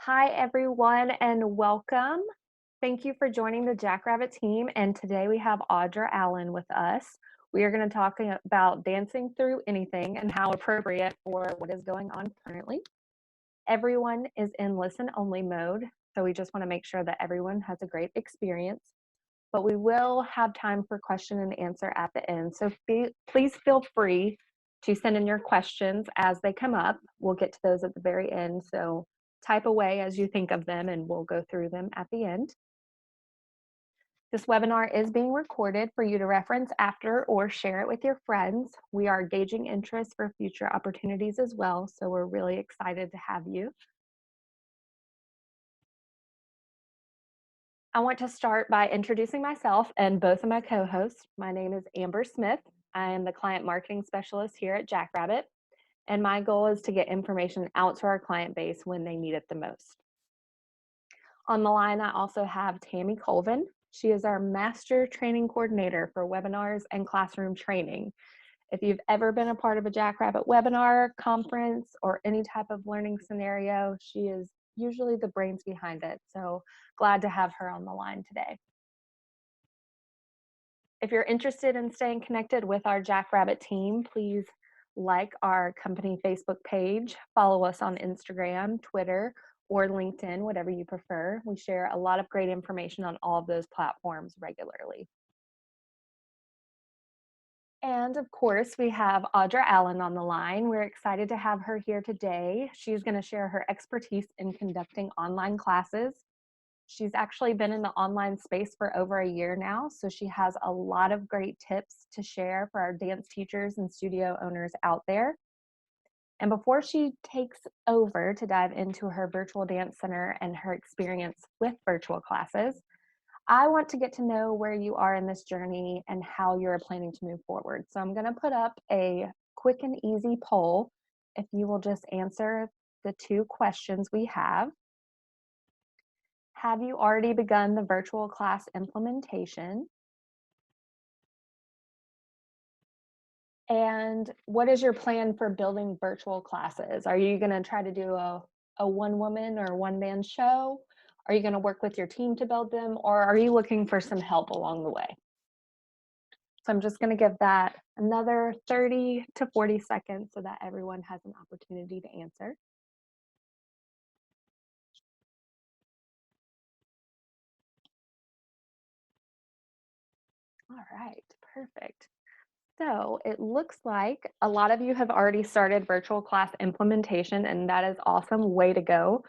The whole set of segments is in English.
Hi, everyone, and welcome. Thank you for joining the Jackrabbit team. And today we have Audra Allen with us. We are going to talk about dancing through anything and how appropriate for what is going on currently. Everyone is in listen only mode, so we just want to make sure that everyone has a great experience. But we will have time for question and answer at the end. So please feel free to send in your questions as they come up. We'll get to those at the very end. So type away as you think of them and we'll go through them at the end. This webinar is being recorded for you to reference after or share it with your friends. We are gauging interest for future opportunities as well, so we're really excited to have you. I want to start by introducing myself and both of my co-hosts. My name is Amber Smith. I am the client marketing specialist here at Jackrabbit, and my goal is to get information out to our client base when they need it the most. On the line, I also have Tammy Colvin. She is our master training coordinator for webinars and classroom training. If you've ever been a part of a Jackrabbit webinar, conference, or any type of learning scenario, she is usually the brains behind it. So glad to have her on the line today. If you're interested in staying connected with our Jackrabbit team, please like our company Facebook page, follow us on Instagram, Twitter, or LinkedIn, whatever you prefer. We share a lot of great information on all of those platforms regularly. And of course, we have Audra Allen on the line. We're excited to have her here today. She's going to share her expertise in conducting online classes. She's actually been in the online space for over a year now, so she has a lot of great tips to share for our dance teachers and studio owners out there. And before she takes over to dive into her virtual dance center and her experience with virtual classes, I want to get to know where you are in this journey and how you're planning to move forward. So I'm going to put up a quick and easy poll. If you will just answer the two questions we have. Have you already begun the virtual class implementation? And what is your plan for building virtual classes? Are you going to try to do a one-woman or one-man show? Are you going to work with your team to build them, or are you looking for some help along the way? So I'm just going to give that another 30 to 40 seconds so that everyone has an opportunity to answer. All right, perfect. So it looks like a lot of you have already started virtual class implementation, and that is awesome. Way to go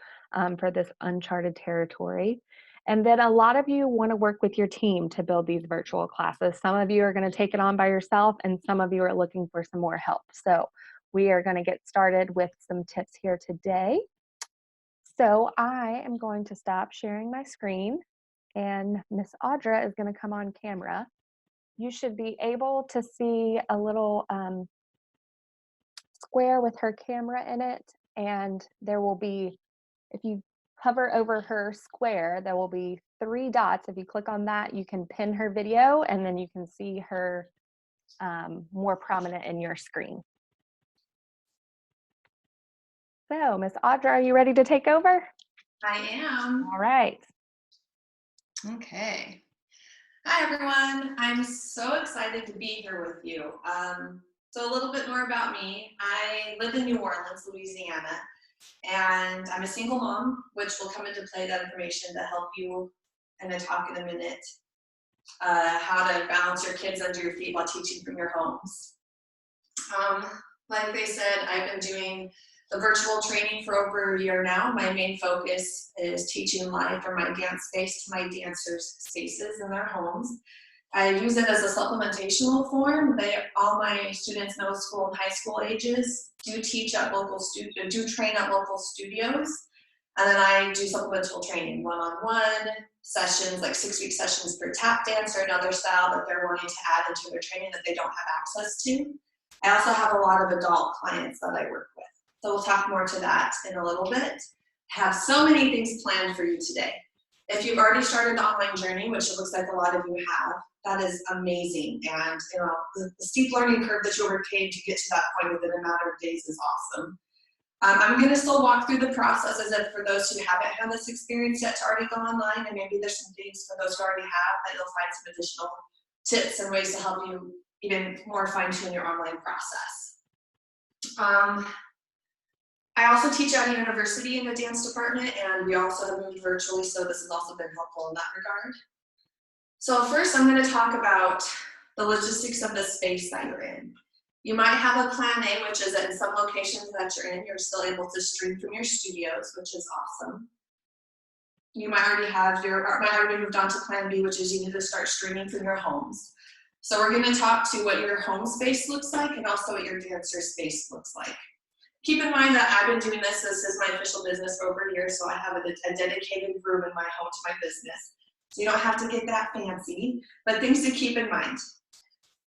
for this uncharted territory. And then a lot of you want to work with your team to build these virtual classes. Some of you are going to take it on by yourself, and some of you are looking for some more help. So we are going to get started with some tips here today. So I am going to stop sharing my screen, and Miss Audra is going to come on camera. You should be able to see a little square with her camera in it, and there will be, if you hover over her square, there will be 3 dots. If you click on that, you can pin her video, and then you can see her more prominent in your screen. So, Miss Audra, are you ready to take over? I am. All right. Okay. Hi, everyone. I'm so excited to be here with you. So a little bit more about me. I live in New Orleans, Louisiana, and I'm a single mom, which will come into play that information to help you kind of talk in a minute, how to balance your kids under your feet while teaching from your homes. Like they said, I've been doing the virtual training for over a year now. My main focus is teaching live from my dance space to my dancers' spaces in their homes. I use it as a supplementational form. All my students, middle school and high school ages, do train at local studios. And then I do supplemental training, one-on-one sessions, like 6-week sessions for tap dance or another style that they're wanting to add into their training that they don't have access to. I also have a lot of adult clients that I work with. So we'll talk more to that in a little bit. I have so many things planned for you today. If you've already started the online journey, which it looks like a lot of you have, that is amazing. And the steep learning curve that you overcame to get to that point within a matter of days is awesome. I'm going to still walk through the process as if for those who haven't had this experience yet to already go online, and maybe there's some things for those who already have that you'll find some additional tips and ways to help you even more fine-tune your online process. I also teach at a university in the dance department, and we also have moved virtually, so this has also been helpful in that regard. So first I'm going to talk about the logistics of the space that you're in. You might have a plan A, which is that in some locations that you're in, you're still able to stream from your studios, which is awesome. You might already have might already moved on to plan B, which is you need to start streaming from your homes. So we're going to talk to what your home space looks like and also what your dancer space looks like. Keep in mind that I've been doing this. This is my official business for over a year, so I have a dedicated room in my home to my business. So you don't have to get that fancy, but things to keep in mind.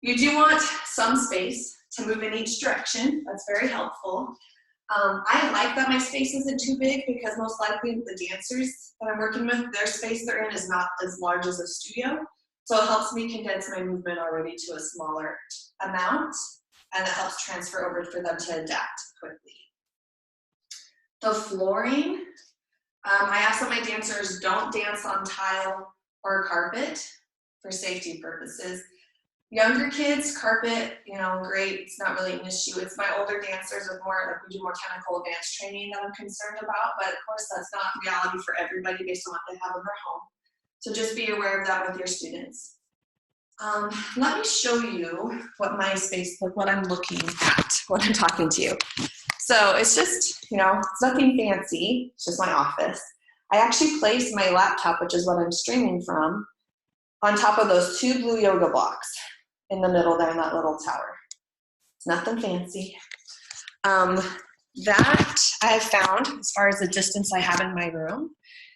You do want some space to move in each direction. That's very helpful. I like that my space isn't too big because most likely the dancers that I'm working with, their space they're in is not as large as a studio. So it helps me condense my movement already to a smaller amount, and it helps transfer over for them to adapt quickly. The flooring, I ask that my dancers don't dance on tile or carpet for safety purposes. Younger kids, carpet, great, it's not really an issue. It's my older dancers with more, like we do more technical advanced training that I'm concerned about, but of course that's not reality for everybody based on what they have in their home. So just be aware of that with your students. Let me show you what my space, like what I'm looking at, when I'm talking to you. So it's just, it's nothing fancy, it's just my office. I actually placed my laptop, which is what I'm streaming from, on top of those 2 blue yoga blocks in the middle there in that little tower. It's nothing fancy. That I have found, as far as the distance I have in my room,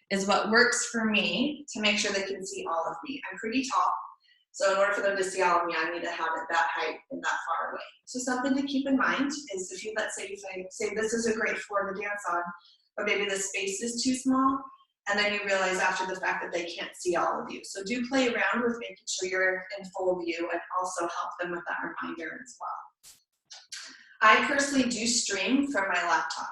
is what works for me to make sure they can see all of me. I'm pretty tall, so in order for them to see all of me, I need to have it that height and that far away. So something to keep in mind is if you, let's say you say this is a great floor to dance on, but maybe the space is too small, and then you realize after the fact that they can't see all of you. So do play around with making sure you're in full view and also help them with that reminder as well. I personally do stream from my laptop.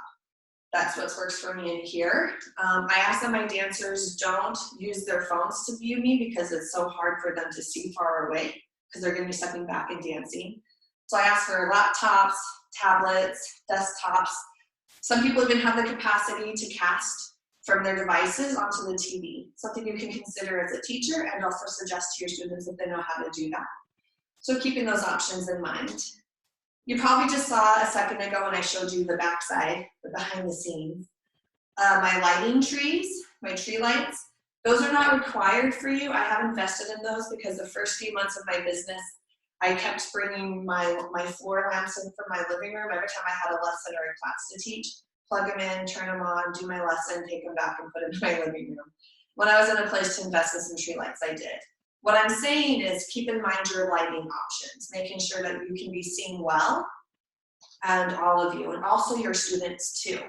That's what works for me in here. I ask that my dancers don't use their phones to view me because it's so hard for them to see far away because they're going to be stepping back and dancing. So I ask for laptops, tablets, desktops. Some people even have the capacity to cast from their devices onto the TV, something you can consider as a teacher and also suggest to your students if they know how to do that. So keeping those options in mind. You probably just saw a second ago when I showed you the backside, the behind the scenes. My lighting trees, my tree lights, those are not required for you. I have invested in those because the first few months of my business, I kept bringing my floor lamps in from my living room every time I had a lesson or a class to teach. Plug them in, turn them on, do my lesson, take them back and put them in my living room. When I was in a place to invest in some tree lights, I did. What I'm saying is keep in mind your lighting options, making sure that you can be seen well, and all of you, and also your students too.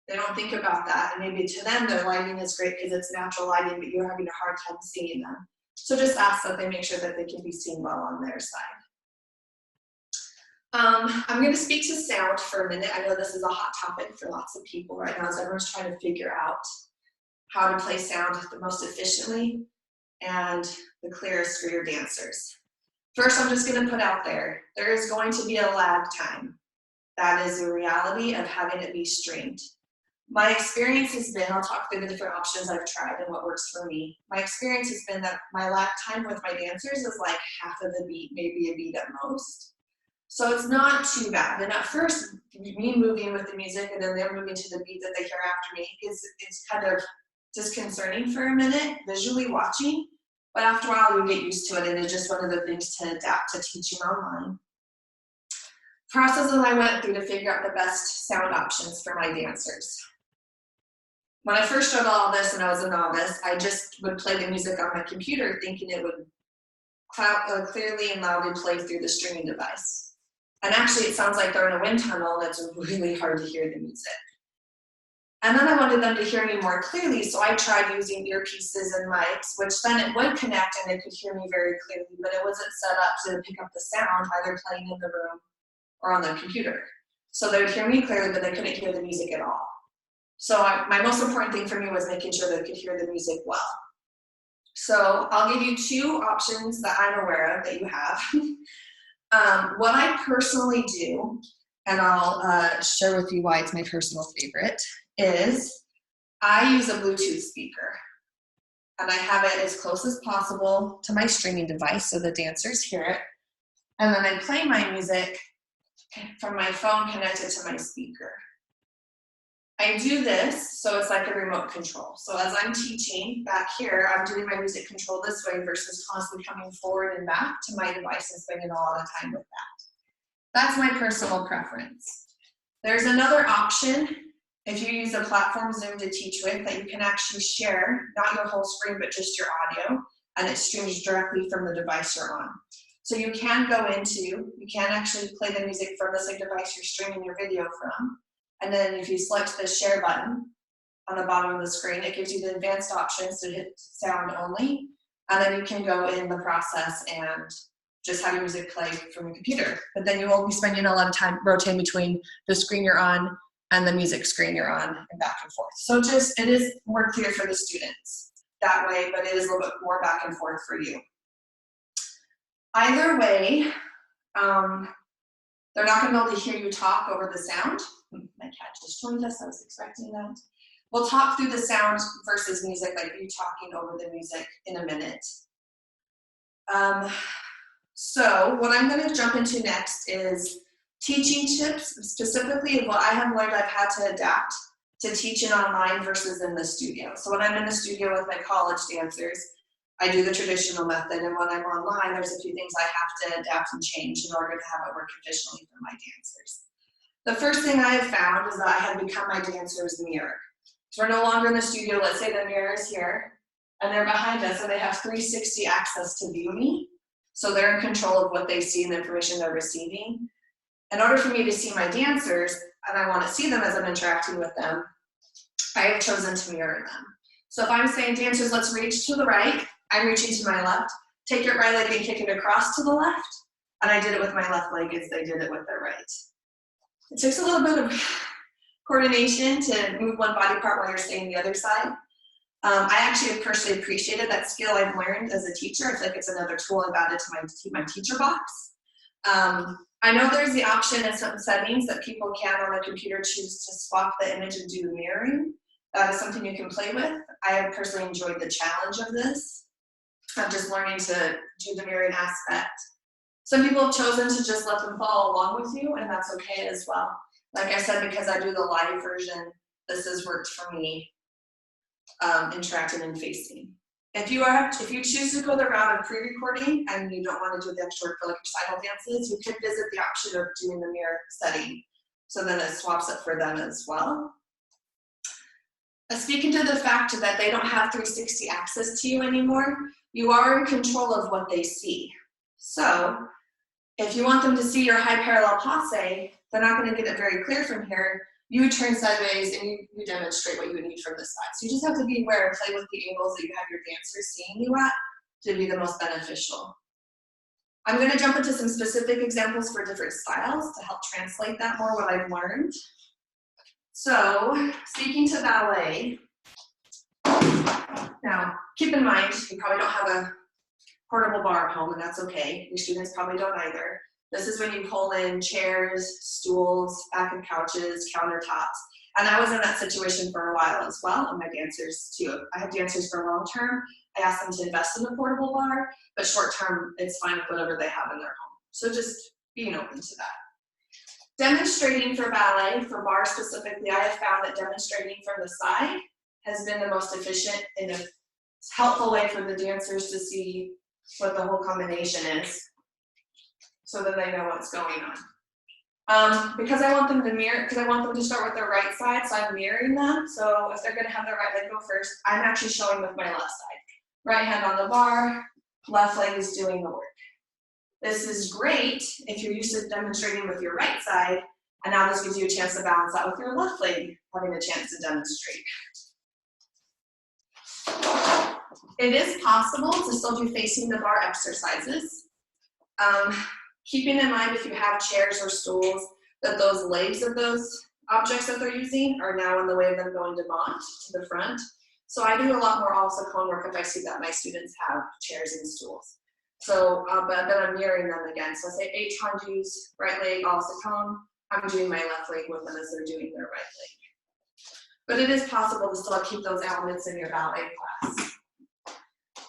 They don't think about that, and maybe to them their lighting is great because it's natural lighting, but you're having a hard time seeing them. So just ask that they make sure that they can be seen well on their side. I'm going to speak to sound for a minute. I know this is a hot topic for lots of people right now as everyone's trying to figure out how to play sound the most efficiently and the clearest for your dancers. First, I'm just going to put out there is going to be a lag time. That is the reality of having it be streamed. My experience has been, I'll talk through the different options I've tried and what works for me. My experience has been that my lag time with my dancers is like half of a beat, maybe a beat at most. So it's not too bad. And at first, me moving with the music and then them moving to the beat that they hear after me is kind of disconcerting for a minute, visually watching. But after a while, you get used to it, and it's just one of the things to adapt to teaching online. Process that I went through to figure out the best sound options for my dancers. When I first started all this and I was a novice, I just would play the music on my computer thinking it would clearly and loudly play through the streaming device. And actually, it sounds like they're in a wind tunnel, and it's really hard to hear the music. And then I wanted them to hear me more clearly, so I tried using earpieces and mics, which then it would connect and they could hear me very clearly, but it wasn't set up to pick up the sound, either playing in the room or on the computer. So they would hear me clearly, but they couldn't hear the music at all. So my most important thing for me was making sure they could hear the music well. So I'll give you two options that I'm aware of that you have. What I personally do, and I'll share with you why it's my personal favorite, is I use a Bluetooth speaker. And I have it as close as possible to my streaming device so the dancers hear it. And then I play my music from my phone connected to my speaker. I do this so it's like a remote control. So as I'm teaching back here, I'm doing my music control this way versus constantly coming forward and back to my device and spending a lot of time with that. That's my personal preference. There's another option if you use a platform Zoom to teach with that you can actually share, not your whole screen, but just your audio, and it streams directly from the device you're on. So you can actually play the music from the same device you're streaming your video from. And then if you select the share button on the bottom of the screen, it gives you the advanced options to hit sound only. And then you can go in the process and just have your music play from your computer. But then you won't be spending a lot of time rotating between the screen you're on and the music screen you're on and back and forth. So it is more clear for the students that way, but it is a little bit more back and forth for you. Either way, they're not gonna be able to hear you talk over the sound. My cat just joined us, I was expecting that. We'll talk through the sound versus music, like you talking over the music in a minute. So what I'm gonna jump into next is teaching tips, specifically what I have learned I've had to adapt to teaching online versus in the studio. So when I'm in the studio with my college dancers, I do the traditional method, and when I'm online, there's a few things I have to adapt and change in order to have it work efficiently for my dancers. The first thing I have found is that I have become my dancer's mirror. So we're no longer in the studio, let's say the mirror is here, and they're behind us, and they have 360 access to view me. So they're in control of what they see and the information they're receiving. In order for me to see my dancers, and I want to see them as I'm interacting with them, I have chosen to mirror them. So if I'm saying, dancers, let's reach to the right, I'm reaching to my left, take your right leg and kick it across to the left, and I did it with my left leg as they did it with their right. It takes a little bit of coordination to move one body part while you're staying the other side. I actually have personally appreciated that skill I've learned as a teacher. I feel like it's another tool I've added to my teacher box. I know there's the option in certain settings that people can on a computer choose to swap the image and do the mirroring. That is something you can play with. I have personally enjoyed the challenge of this. I'm just learning to do the mirroring aspect. Some people have chosen to just let them follow along with you, and that's okay as well. Like I said, because I do the live version, this has worked for me, interacting and facing. If you choose to go the route of pre-recording and you don't want to do the extra work for like recital dances, you could visit the option of doing the mirror setting. So then it swaps it for them as well. Speaking to the fact that they don't have 360 access to you anymore, you are in control of what they see. So if you want them to see your high parallel passe, they're not going to get it very clear from here. You turn sideways and you demonstrate what you would need from the side. So you just have to be aware and play with the angles that you have your dancers seeing you at to be the most beneficial. I'm going to jump into some specific examples for different styles to help translate that more what I've learned. So speaking to ballet, now keep in mind you probably don't have a portable bar at home, and that's okay. Your students probably don't either. This is when you pull in chairs, stools, back of couches, countertops. And I was in that situation for a while as well, and my dancers too. I have dancers for long term. I ask them to invest in a portable bar, but short term, it's fine with whatever they have in their home. So just being open to that. Demonstrating for ballet, for bar specifically, I have found that demonstrating from the side has been the most efficient and a helpful way for the dancers to see what the whole combination is, so that they know what's going on. Because I want them to mirror, because I want them to start with their right side, so I'm mirroring them. So if they're going to have their right leg go first, I'm actually showing with my left side. Right hand on the bar, left leg is doing the work. This is great if you're used to demonstrating with your right side, and now this gives you a chance to balance that with your left leg having a chance to demonstrate. It is possible to still do facing the bar exercises. Keeping in mind if you have chairs or stools, that those legs of those objects that they're using are now in the way of them going to mont, to the front. So I do a lot more also cone work if I see that my students have chairs and stools. So, but then I'm mirroring them again. So I say 8 Hanjus, right leg, also cone. I'm doing my left leg with them as they're doing their right leg. But it is possible to still keep those elements in your ballet class.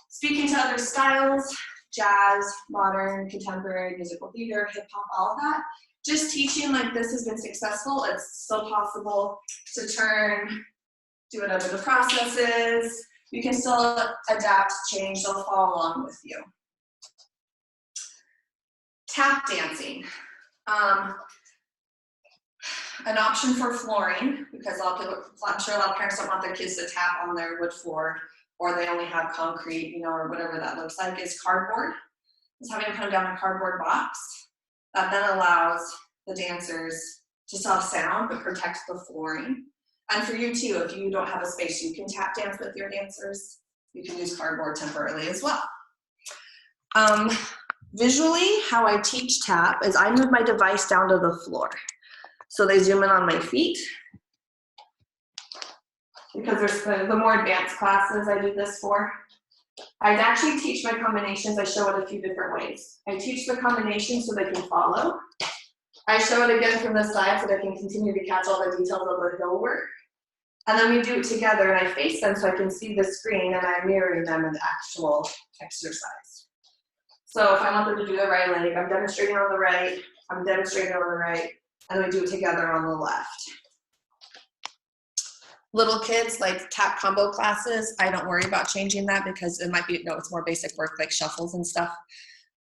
Speaking to other styles, jazz, modern, contemporary, musical theater, hip hop, all of that, just teaching like this has been successful. It's still possible to turn, do whatever the process is. You can still adapt, change, they'll follow along with you. Tap dancing. An option for flooring, because a lot of people, I'm sure a lot of parents don't want their kids to tap on their wood floor, or they only have concrete, you know, or whatever that looks like, is cardboard. It's having to put them down a cardboard box. That then allows the dancers to still have sound, but protect the flooring. And for you too, if you don't have a space you can tap dance with your dancers, you can use cardboard temporarily as well. Visually, how I teach tap is I move my device down to the floor. So they zoom in on my feet. Because there's the more advanced classes I do this for. I actually teach my combinations. I show it a few different ways. I teach the combinations so they can follow. I show it again from the side so they can continue to catch all the details of the hill work. And then we do it together and I face them so I can see the screen and I'm mirroring them in the actual exercise. So if I want them to do the right leg, I'm demonstrating on the right, I'm demonstrating on the right, and we do it together on the left. Little kids, like tap combo classes, I don't worry about changing that because it might be, no, it's more basic work like shuffles and stuff.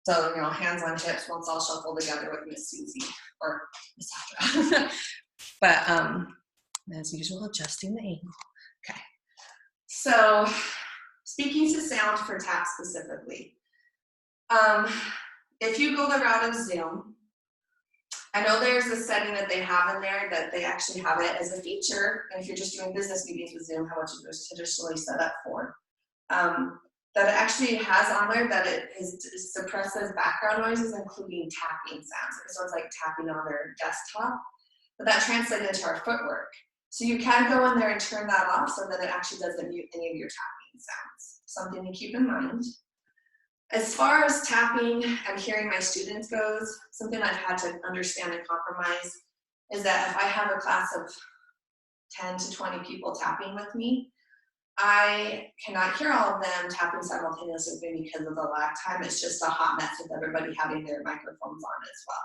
So, you know, hands on hips, once all shuffle together with Miss Susie or Miss Audra. But as usual, adjusting the angle. Okay. So, speaking to sound for tap specifically, if you go the route of Zoom, I know there's a setting that they have in there that they actually have it as a feature. And if you're just doing business meetings with Zoom, how much it was traditionally set up for, that it actually has on there that it suppresses background noises, including tapping sounds. So it's like tapping on their desktop, but that translates into our footwork. So you can go in there and turn that off so that it actually doesn't mute any of your tapping sounds. Something to keep in mind. As far as tapping and hearing my students goes, something I've had to understand and compromise is that if I have a class of 10 to 20 people tapping with me, I cannot hear all of them tapping simultaneously because of the lag time. It's just a hot mess with everybody having their microphones on as well.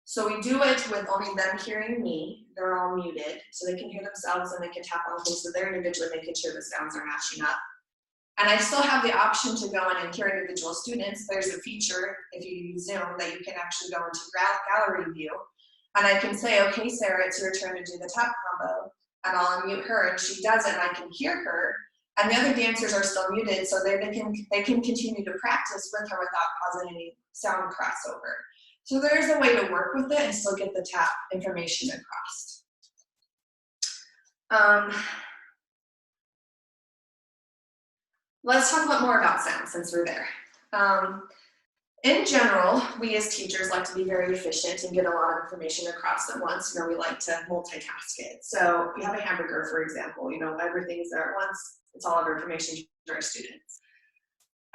So we do it with only them hearing me. They're all muted, so they can hear themselves and they can tap on things so they're individually making sure the sounds are matching up. And I still have the option to go in and hear individual students. There's a feature, if you use Zoom, that you can actually go into gallery view. And I can say, okay, Sarah, it's your turn to do the tap combo. And I'll unmute her, and she does it, and I can hear her. And the other dancers are still muted, so they can continue to practice with her without causing any sound crossover. So there's a way to work with it and still get the tap information across. Let's talk about more about sound since we're there. In general, we as teachers like to be very efficient and get a lot of information across at once. You know, we like to multitask it. So we have a hamburger, for example, you know, everything's there at once. It's all of our information to our students.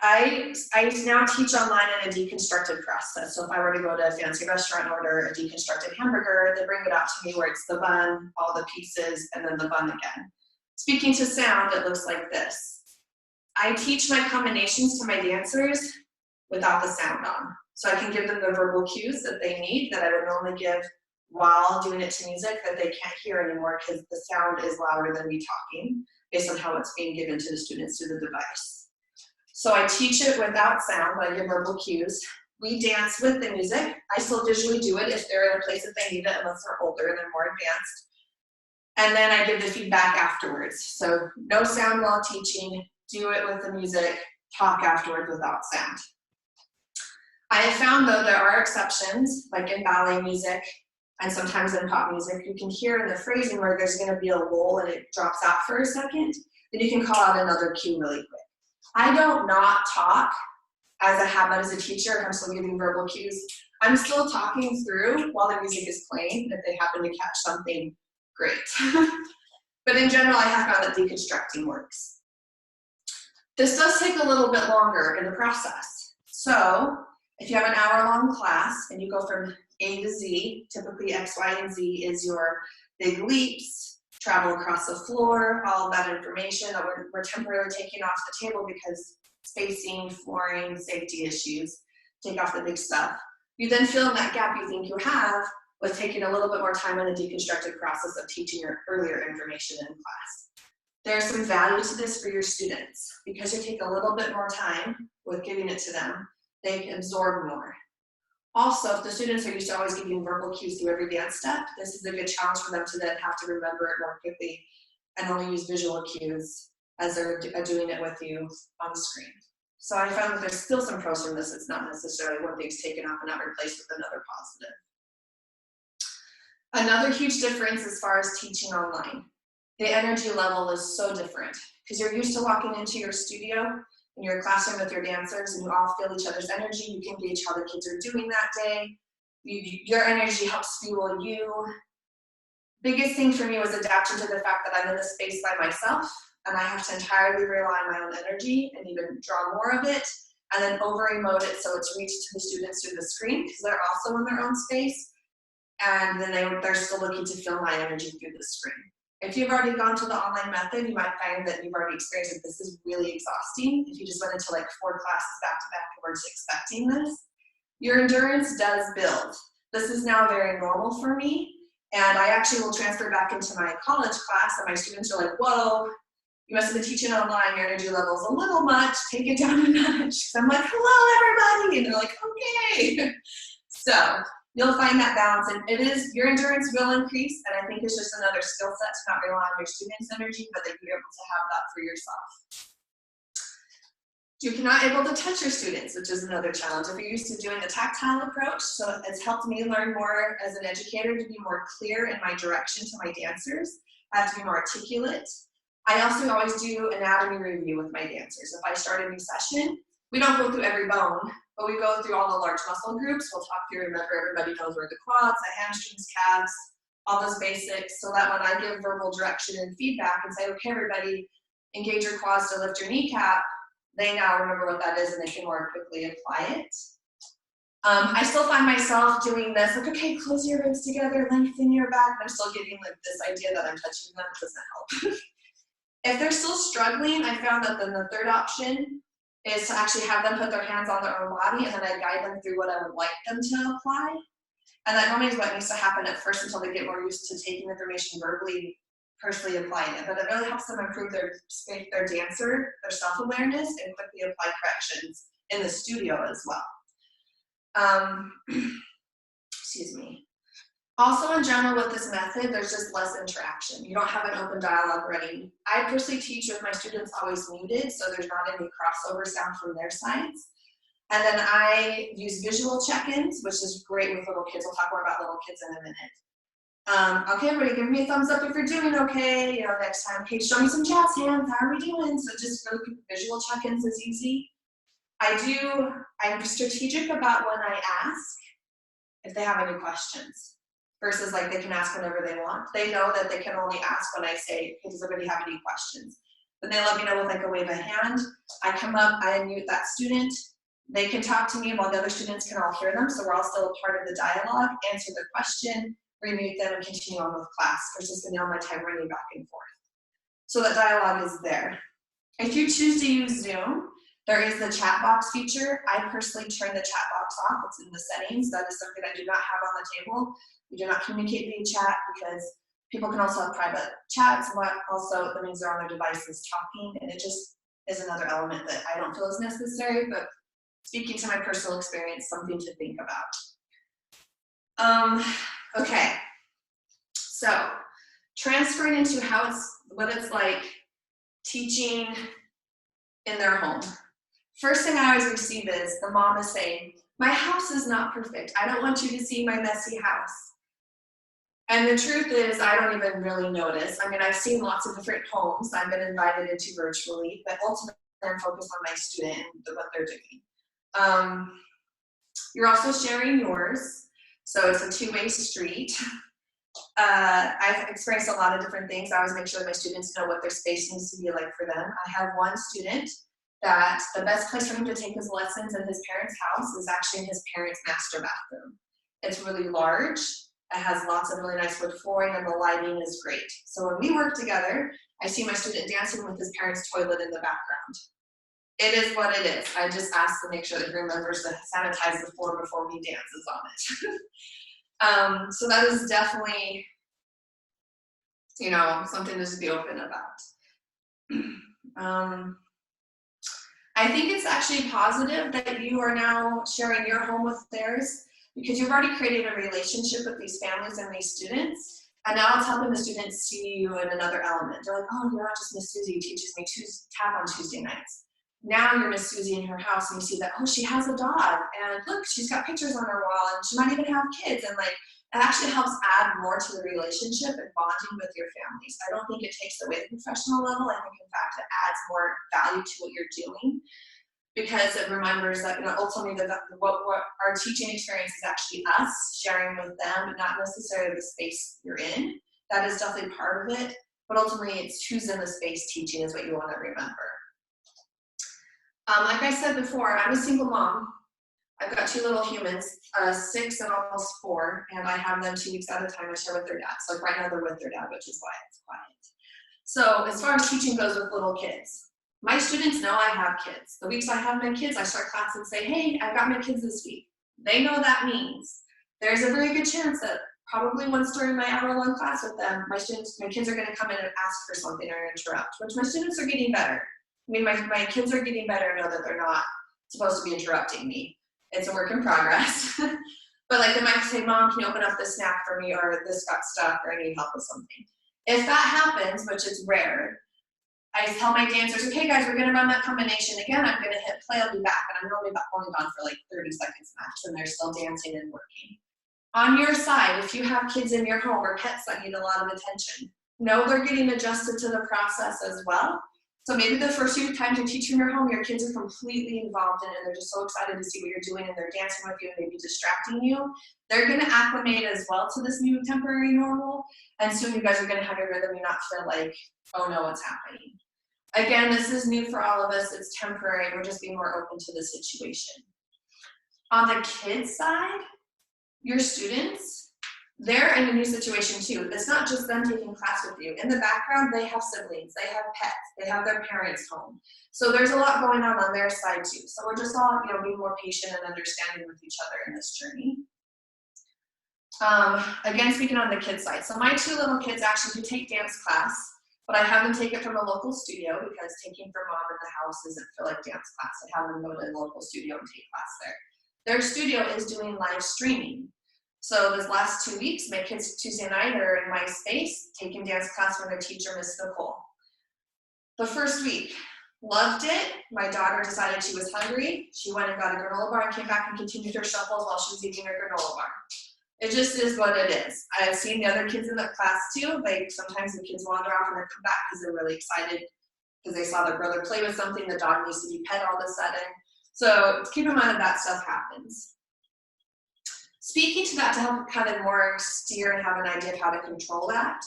I now teach online in a deconstructed process. So if I were to go to a fancy restaurant and order a deconstructed hamburger, they bring it out to me where it's the bun, all the pieces, and then the bun again. Speaking to sound, it looks like this. I teach my combinations to my dancers without the sound on. So I can give them the verbal cues that they need that I would normally give while doing it to music that they can't hear anymore because the sound is louder than me talking based on how it's being given to the students through the device. So I teach it without sound, I give verbal cues. We dance with the music. I still visually do it if they're in a place that they need it, unless they're older and they're more advanced. And then I give the feedback afterwards. So no sound while teaching, do it with the music, talk afterwards without sound. I have found though there are exceptions, like in ballet music and sometimes in pop music, you can hear in the phrasing where there's gonna be a lull and it drops out for a second, then you can call out another cue really quick. I don't not talk as a habit as a teacher if I'm still giving verbal cues. I'm still talking through while the music is playing. If they happen to catch something, great. But in general, I have found that deconstructing works. This does take a little bit longer in the process. So if you have an hour-long class and you go from A to Z, typically X, Y, and Z is your big leaps, travel across the floor, all of that information that we're temporarily taking off the table because spacing, flooring, safety issues take off the big stuff. You then fill in that gap you think you have with taking a little bit more time in the deconstructed process of teaching your earlier information in class. There's some value to this for your students. Because you take a little bit more time with giving it to them, they can absorb more. Also, if the students are used to always giving verbal cues through every dance step, this is a good challenge for them to then have to remember it more quickly and only use visual cues as they're doing it with you on the screen. So I found that there's still some pros from this. It's not necessarily one thing's taken off and not replaced with another positive. Another huge difference as far as teaching online. The energy level is so different because you're used to walking into your studio in your classroom with your dancers and you all feel each other's energy. You can gauge how the kids are doing that day. Your energy helps fuel you. Biggest thing for me was adapting to the fact that I'm in this space by myself and I have to entirely rely on my own energy and even draw more of it and then over-emote it so it's reached to the students through the screen because they're also in their own space and then they're still looking to feel my energy through the screen. If you've already gone to the online method, you might find that you've already experienced that this is really exhausting. If you just went into like 4 classes back to back and weren't expecting this, your endurance does build. This is now very normal for me. And I actually will transfer back into my college class and my students are like, whoa, you must have been teaching online, your energy level is a little much, take it down a notch. So I'm like, hello everybody, and they're like, okay. So you'll find that balance, and your endurance will increase, and I think it's just another skill set to not rely on your students' energy, but that you're able to have that for yourself. You're not able to touch your students, which is another challenge. If you're used to doing the tactile approach, so it's helped me learn more as an educator to be more clear in my direction to my dancers. I have to be more articulate. I also always do anatomy review with my dancers. If I start a new session, we don't go through every bone, but we go through all the large muscle groups. We'll talk through, remember, everybody knows where the quads, the hamstrings, calves, all those basics, so that when I give verbal direction and feedback and say, okay, everybody, engage your quads to lift your kneecap, they now remember what that is and they can more quickly apply it. I still find myself doing this, like, okay, close your ribs together, lengthen your back, and I'm still getting like this idea that I'm touching them. It doesn't help. If they're still struggling, I found that then the third option is to actually have them put their hands on their own body and then I guide them through what I would like them to apply. And that normally is what needs to happen at first until they get more used to taking information verbally, personally applying it. But it really helps them improve their dancer, their self-awareness, and quickly apply corrections in the studio as well. Excuse me. Also, in general, with this method, there's just less interaction. You don't have an open dialogue running. I personally teach with my students always muted, so there's not any crossover sound from their sides. And then I use visual check-ins, which is great with little kids. We'll talk more about little kids in a minute. Okay, everybody, give me a thumbs up if you're doing okay. You know, next time, okay, show me some jazz hands. How are we doing? So just really quick visual check-ins is easy. I'm strategic about when I ask if they have any questions. Versus like they can ask whenever they want. They know that they can only ask when I say, hey, does anybody have any questions? Then they let me know with like a wave of hand. I come up, I unmute that student. They can talk to me while the other students can all hear them. So we're all still a part of the dialogue, answer their question, remute them and continue on with class versus spending all my time running back and forth. So that dialogue is there. If you choose to use Zoom, there is the chat box feature. I personally turn the chat box off. It's in the settings. That is something I do not have on the table. We do not communicate via chat because people can also have private chats, but also that means they're on their devices talking, and it just is another element that I don't feel is necessary, but speaking to my personal experience, something to think about. Okay, so transferring into what it's like teaching in their home. First thing I always receive is the mom is saying, my house is not perfect. I don't want you to see my messy house. And the truth is, I don't even really notice. I mean, I've seen lots of different homes I've been invited into virtually, but ultimately I'm focused on my student and what they're doing. You're also sharing yours, so it's a two-way street. I've experienced a lot of different things. I always make sure that my students know what their space needs to be like for them. I have one student that the best place for him to take his lessons in his parents' house is actually in his parents' master bathroom. It's really large. It has lots of really nice wood flooring and the lighting is great. So when we work together, I see my student dancing with his parents' toilet in the background. It is what it is. I just ask to make sure that he remembers to sanitize the floor before he dances on it. So that is definitely, you know, something to just be open about. I think it's actually positive that you are now sharing your home with theirs, because you've already created a relationship with these families and these students, and now it's helping the students see you in another element. They're like, oh, you're not just Miss Susie who teaches me tap on Tuesday nights. Now you're Miss Susie in her house and you see that, oh, she has a dog, and look, she's got pictures on her wall, and she might even have kids, and like, it actually helps add more to the relationship and bonding with your families. I don't think it takes away the professional level. I think, in fact, it adds more value to what you're doing, because it remembers that, you know, ultimately what our teaching experience is actually us sharing with them, not necessarily the space you're in. That is definitely part of it, but ultimately it's who's in the space teaching is what you want to remember. Like I said before, I'm a single mom. I've got two little humans, 6 and almost 4, and I have them 2 weeks at a time. I share with their dad. So like right now they're with their dad, which is why it's quiet. So as far as teaching goes with little kids, my students know I have kids. The weeks I have my kids, I start class and say, hey, I've got my kids this week. They know that means there's a very good chance that probably once during my hour-long class with them, my kids are gonna come in and ask for something or interrupt, which my students are getting better. I mean, my kids are getting better and know that they're not supposed to be interrupting me. It's a work in progress. But like they might say, Mom, can you open up this snack for me, or this got stuck, or I need help with something. If that happens, which is rare, I tell my dancers, okay guys, we're gonna run that combination again. I'm gonna hit play, I'll be back. And I'm only gone for like 30 seconds max, and they're still dancing and working. On your side, if you have kids in your home or pets that need a lot of attention, know they're getting adjusted to the process as well. So maybe the first few times you teach from your home, your kids are completely involved in it and they're just so excited to see what you're doing and they're dancing with you and maybe distracting you. They're gonna acclimate as well to this new temporary normal, and soon you guys are gonna have a rhythm and not feel like, oh no, what's happening. Again, this is new for all of us, it's temporary, we're just being more open to the situation. On the kids side, your students, they're in a new situation too. It's not just them taking class with you. In the background, they have siblings, they have pets, they have their parents home. So there's a lot going on their side too. So we're just all, you know, being more patient and understanding with each other in this journey. Again, speaking on the kids side. So my 2 little kids actually do take dance class, but I have them take it from a local studio because taking from mom in the house doesn't feel like dance class. I have them go to a local studio and take class there. Their studio is doing live streaming. So this last 2 weeks, my kids Tuesday night are in my space taking dance class from their teacher, Miss Nicole. The first week, loved it. My daughter decided she was hungry. She went and got a granola bar and came back and continued her shuffles while she was eating her granola bar. It just is what it is. I've seen the other kids in the class too. Like sometimes the kids wander off and they come back because they're really excited because they saw their brother play with something. The dog needs to be pet all of a sudden. So keep in mind that stuff happens. Speaking to that to help kind of more steer and have an idea of how to control that,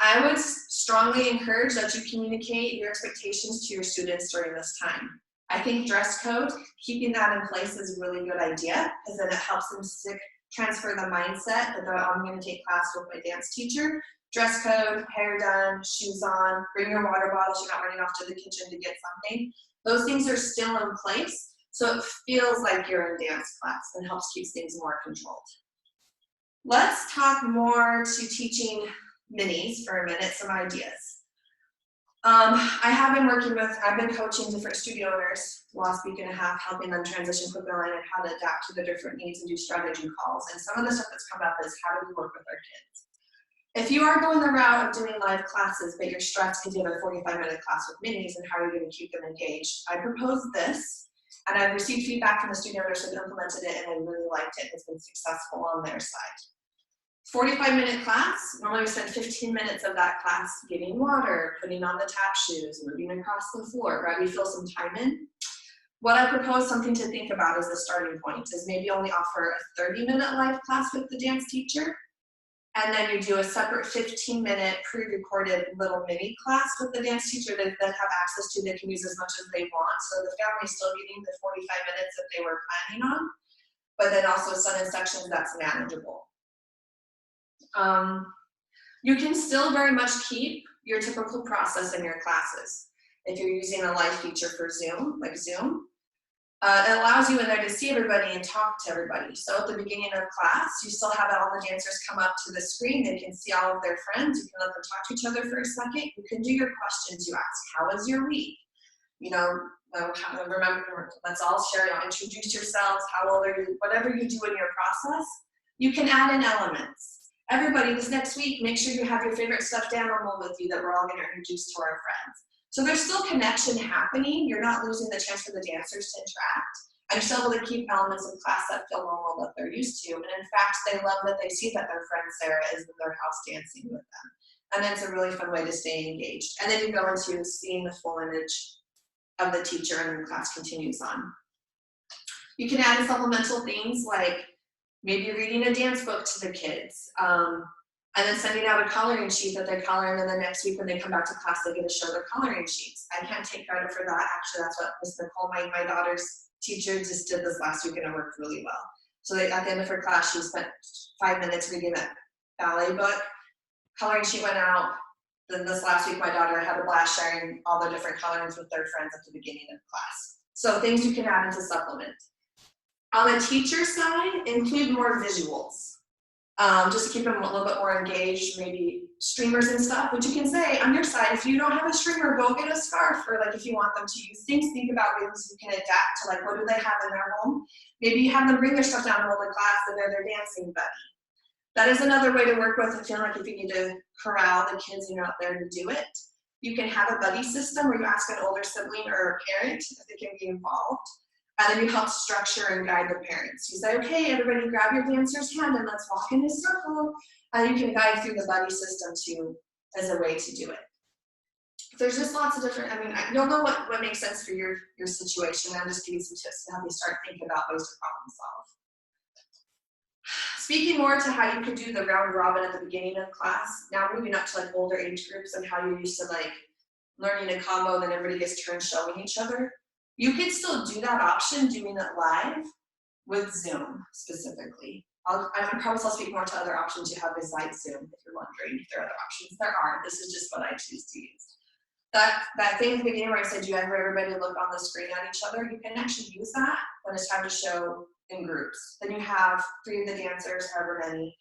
I would strongly encourage that you communicate your expectations to your students during this time. I think dress code, keeping that in place is a really good idea because then it helps them transfer the mindset that I'm going to take class with my dance teacher. Dress code, hair done, shoes on, bring your water bottle so you're not running off to the kitchen to get something. Those things are still in place. So it feels like you're in dance class and helps keep things more controlled. Let's talk more to teaching minis for a minute, some ideas. I've been coaching different studio owners the last week and a half, helping them transition quickly online and how to adapt to the different needs and do strategy calls. And some of the stuff that's come up is how do we work with our kids? If you are going the route of doing live classes, but you're stressed because you have a 45-minute class with minis and how are you going to keep them engaged, I propose this. And I've received feedback from the studio owners who have implemented it and they really liked it. It's been successful on their side. 45-minute class, normally we spend 15 minutes of that class getting water, putting on the tap shoes, moving across the floor, right? We fill some time in. what I propose, something to think about as a starting point, is maybe only offer a 30-minute live class with the dance teacher, and then you do a separate 15-minute pre-recorded little mini class with the dance teacher that have access to. They can use as much as they want, so the family's still getting the 45 minutes that they were planning on, but then also some in sections that's manageable. You can still very much keep your typical process in your classes. If you're using a live feature for Zoom, like Zoom, it allows you in there to see everybody and talk to everybody. So at the beginning of class, you still have all the dancers come up to the screen. They can see all of their friends. You can let them talk to each other for a second. You can do your questions you ask. How was your week? You know, remember, let's all share, introduce yourselves, how old are you, whatever you do in your process. You can add in elements. Everybody, this next week, make sure you have your favorite stuffed animal with you that we're all going to introduce to our friends. So there's still connection happening. You're not losing the chance for the dancers to interact. And you're still able to keep elements of class that feel normal, that they're used to. And in fact, they love that they see that their friend Sarah is in their house dancing with them. And it's a really fun way to stay engaged. And then you go into seeing the full image of the teacher, and the class continues on. You can add in supplemental things like maybe reading a dance book to the kids, and then sending out a coloring sheet that they color, and then the next week when they come back to class, they get to show their coloring sheets. I can't take credit for that. Actually, that's what Miss Nicole, my daughter's teacher, just did this last week, and it worked really well. So at the end of her class, she spent 5 minutes reading that ballet book. Coloring sheet went out. Then this last week, my daughter had a blast sharing all the different colorings with their friends at the beginning of class. So things you can add into supplement. On the teacher side, include more visuals. Just to keep them a little bit more engaged, maybe streamers and stuff, but you can say on your side, if you don't have a streamer, go get a scarf, or like if you want them to use things, think about ways you can adapt to like what do they have in their home. Maybe you have them bring their stuff down to the class and they're their dancing buddy. That is another way to work with. I feel like if you need to corral the kids, you're not there to do it. You can have a buddy system where you ask an older sibling or a parent if they can be involved. And then you help structure and guide the parents. You say, okay, everybody grab your dancer's hand and let's walk in a circle. And you can guide through the buddy system too as a way to do it. There's just lots of different, you'll know what makes sense for your situation. I'm just giving some tips to help you start thinking about ways to problem solve. Speaking more to how you could do the round robin at the beginning of class, now moving up to like older age groups and how you're used to like learning a combo, then everybody gets turns showing each other. You could still do that option, doing it live with Zoom specifically. I promise I'll speak more to other options you have besides Zoom if you're wondering if there are other options. There are. This is just what I choose to use. That thing at the beginning where I said you have everybody look on the screen at each other, you can actually use that when it's time to show in groups. Then you have 3 of the dancers, however many,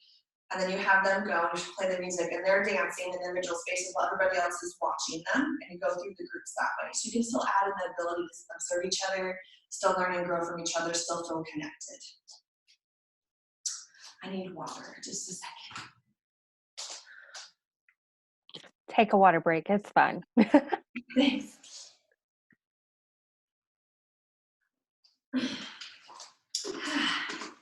and then you have them go and you play the music and they're dancing in individual spaces while everybody else is watching them, and you go through the groups that way. So you can still add in the ability to observe each other, still learn and grow from each other, still feel connected. I need water, just a second. Take a water break, it's fine. Thanks.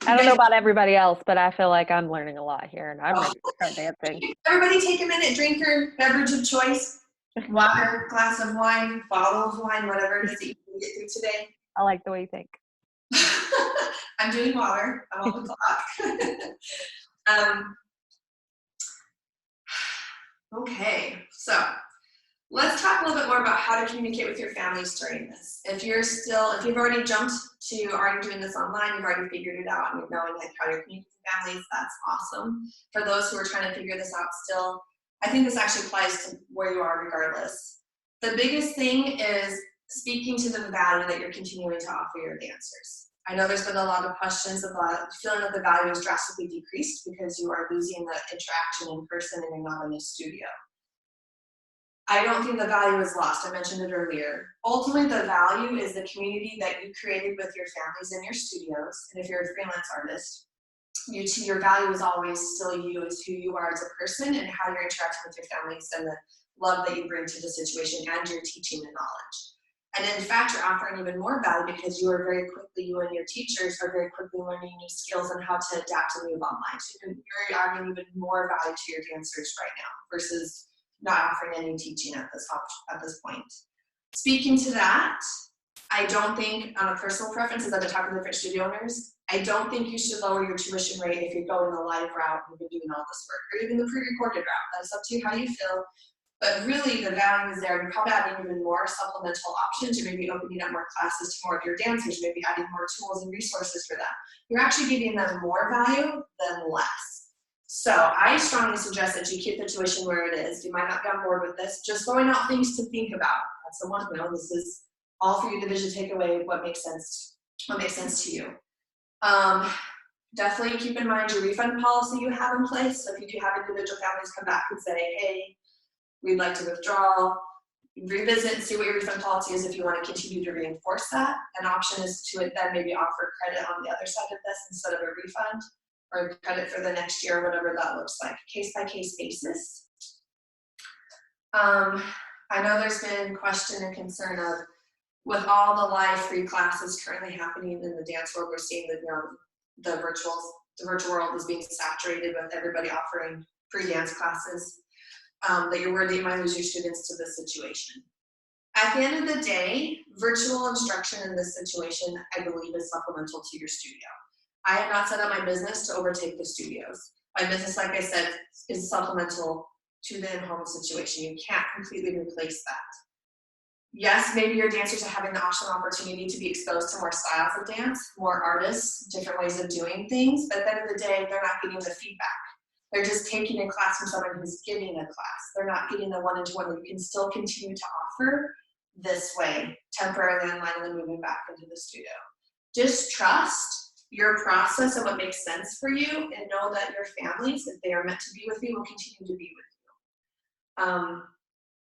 I don't know about everybody else, but I feel like I'm learning a lot here and I'm ready to start dancing. Everybody take a minute, drink your beverage of choice. Water, glass of wine, bottle of wine, whatever it is that you can get through today. I like the way you think. I'm doing water. I'm on the clock. Okay, so let's talk a little bit more about how to communicate with your families during this. If you've already jumped to already doing this online, you've already figured it out and you're knowing like how you're communicating with families, that's awesome. For those who are trying to figure this out still, I think this actually applies to where you are regardless. The biggest thing is speaking to the value that you're continuing to offer your dancers. I know there's been a lot of questions about feeling that the value is drastically decreased because you are losing the interaction in person and you're not in a studio. I don't think the value is lost. I mentioned it earlier. Ultimately, the value is the community that you created with your families in your studios. And if you're a freelance artist, your value is always still you, as who you are as a person and how you're interacting with your families and the love that you bring to the situation and your teaching and knowledge. And in fact, you're offering even more value because you and your teachers are very quickly learning new skills on how to adapt and move online. So you're adding even more value to your dancers right now versus not offering any teaching at this point. Speaking to that, I don't think, on a personal preference, as I've been talking to different studio owners, I don't think you should lower your tuition rate if you're going the live route and you've been doing all this work, or even the pre-recorded route. That's up to you how you feel. But really, the value is there. You're probably adding even more supplemental options. You're maybe opening up more classes to more of your dancers, maybe adding more tools and resources for them. You're actually giving them more value than less. So I strongly suggest that you keep the tuition where it is. You might not be on board with this. Just throwing out things to think about. That's the one. This is all for you to visually take away what makes sense to you. Definitely keep in mind your refund policy you have in place. So if you do have individual families come back and say, hey, we'd like to withdraw, revisit and see what your refund policy is if you want to continue to reinforce that. An option is to then maybe offer credit on the other side of this instead of a refund, or credit for the next year, whatever that looks like, case-by-case basis. I know there's been question and concern of, with all the live free classes currently happening in the dance world, we're seeing that the virtual world is being saturated with everybody offering free dance classes, that you're worried that you might lose your students to this situation. At the end of the day, virtual instruction in this situation, I believe, is supplemental to your studio. I have not set up my business to overtake the studios. My business, like I said, is supplemental to the in-home situation. You can't completely replace that. Yes, maybe your dancers are having the awesome opportunity to be exposed to more styles of dance, more artists, different ways of doing things, but at the end of the day, they're not getting the feedback. They're just taking a class from someone who's giving a class. They're not getting the one-to-one that you can still continue to offer this way, temporarily online and then moving back into the studio. Just trust your process and what makes sense for you, and know that your families, if they are meant to be with you, will continue to be with you.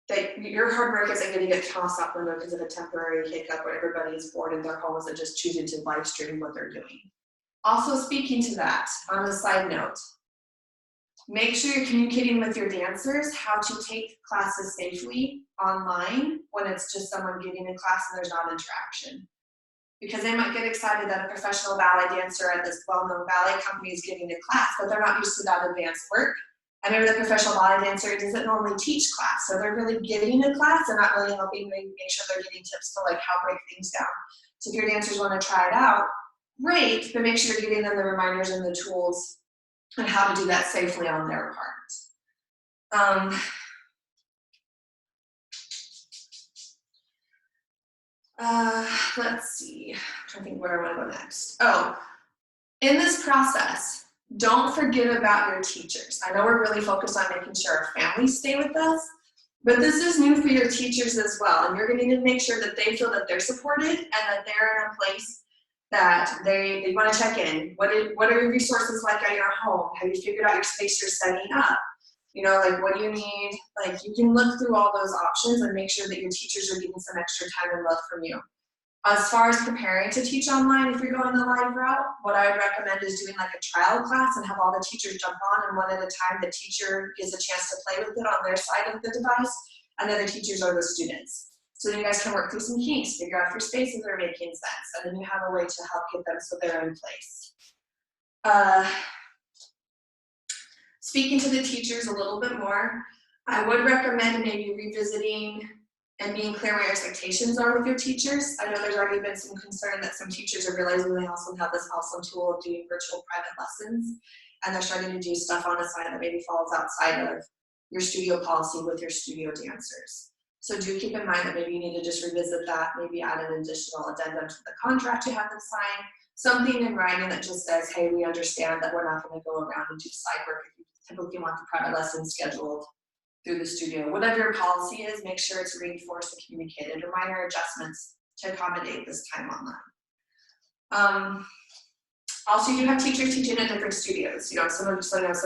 That your hard work isn't going to get tossed out the window because of a temporary hiccup where everybody's bored in their homes and just choosing to live stream what they're doing. Also, speaking to that, on a side note, make sure you're communicating with your dancers how to take classes safely online when it's just someone giving a class and there's not interaction. Because they might get excited that a professional ballet dancer at this well-known ballet company is giving a class, but they're not used to that advanced work. And maybe the professional ballet dancer doesn't normally teach class, so they're really giving a class. They're not really helping make sure they're getting tips to like how break things down. So if your dancers want to try it out, great, but make sure you're giving them the reminders and the tools and how to do that safely on their part. Let's see, I'm trying to think where I want to go next. Oh, in this process, don't forget about your teachers. I know we're really focused on making sure our families stay with us, but this is new for your teachers as well. And you're going to need to make sure that they feel that they're supported and that they're in a place that they want to check in. What are your resources like at your home? Have you figured out your space you're setting up? Like, what do you need? Like, you can look through all those options and make sure that your teachers are getting some extra time and love from you. As far as preparing to teach online, if you're going the live route, what I would recommend is doing like a trial class and have all the teachers jump on, and one at a time the teacher gives a chance to play with it on their side of the device, and then the teachers are the students. So then you guys can work through some kinks, figure out if your spaces are making sense, and then you have a way to help get them so they're in place. Speaking to the teachers a little bit more, I would recommend maybe revisiting and being clear what your expectations are with your teachers. I know there's already been some concern that some teachers are realizing they also have this awesome tool of doing virtual private lessons, and they're starting to do stuff on the side that maybe falls outside of your studio policy with your studio dancers. So do keep in mind that maybe you need to just revisit that, maybe add an additional addendum to the contract you have them sign, something in writing that just says, hey, we understand that we're not going to go around and do side work if you typically want the private lessons scheduled through the studio. Whatever your policy is, make sure it's reinforced and communicated, or minor adjustments to accommodate this time online. Also, you have teachers teaching at different studios. Some studios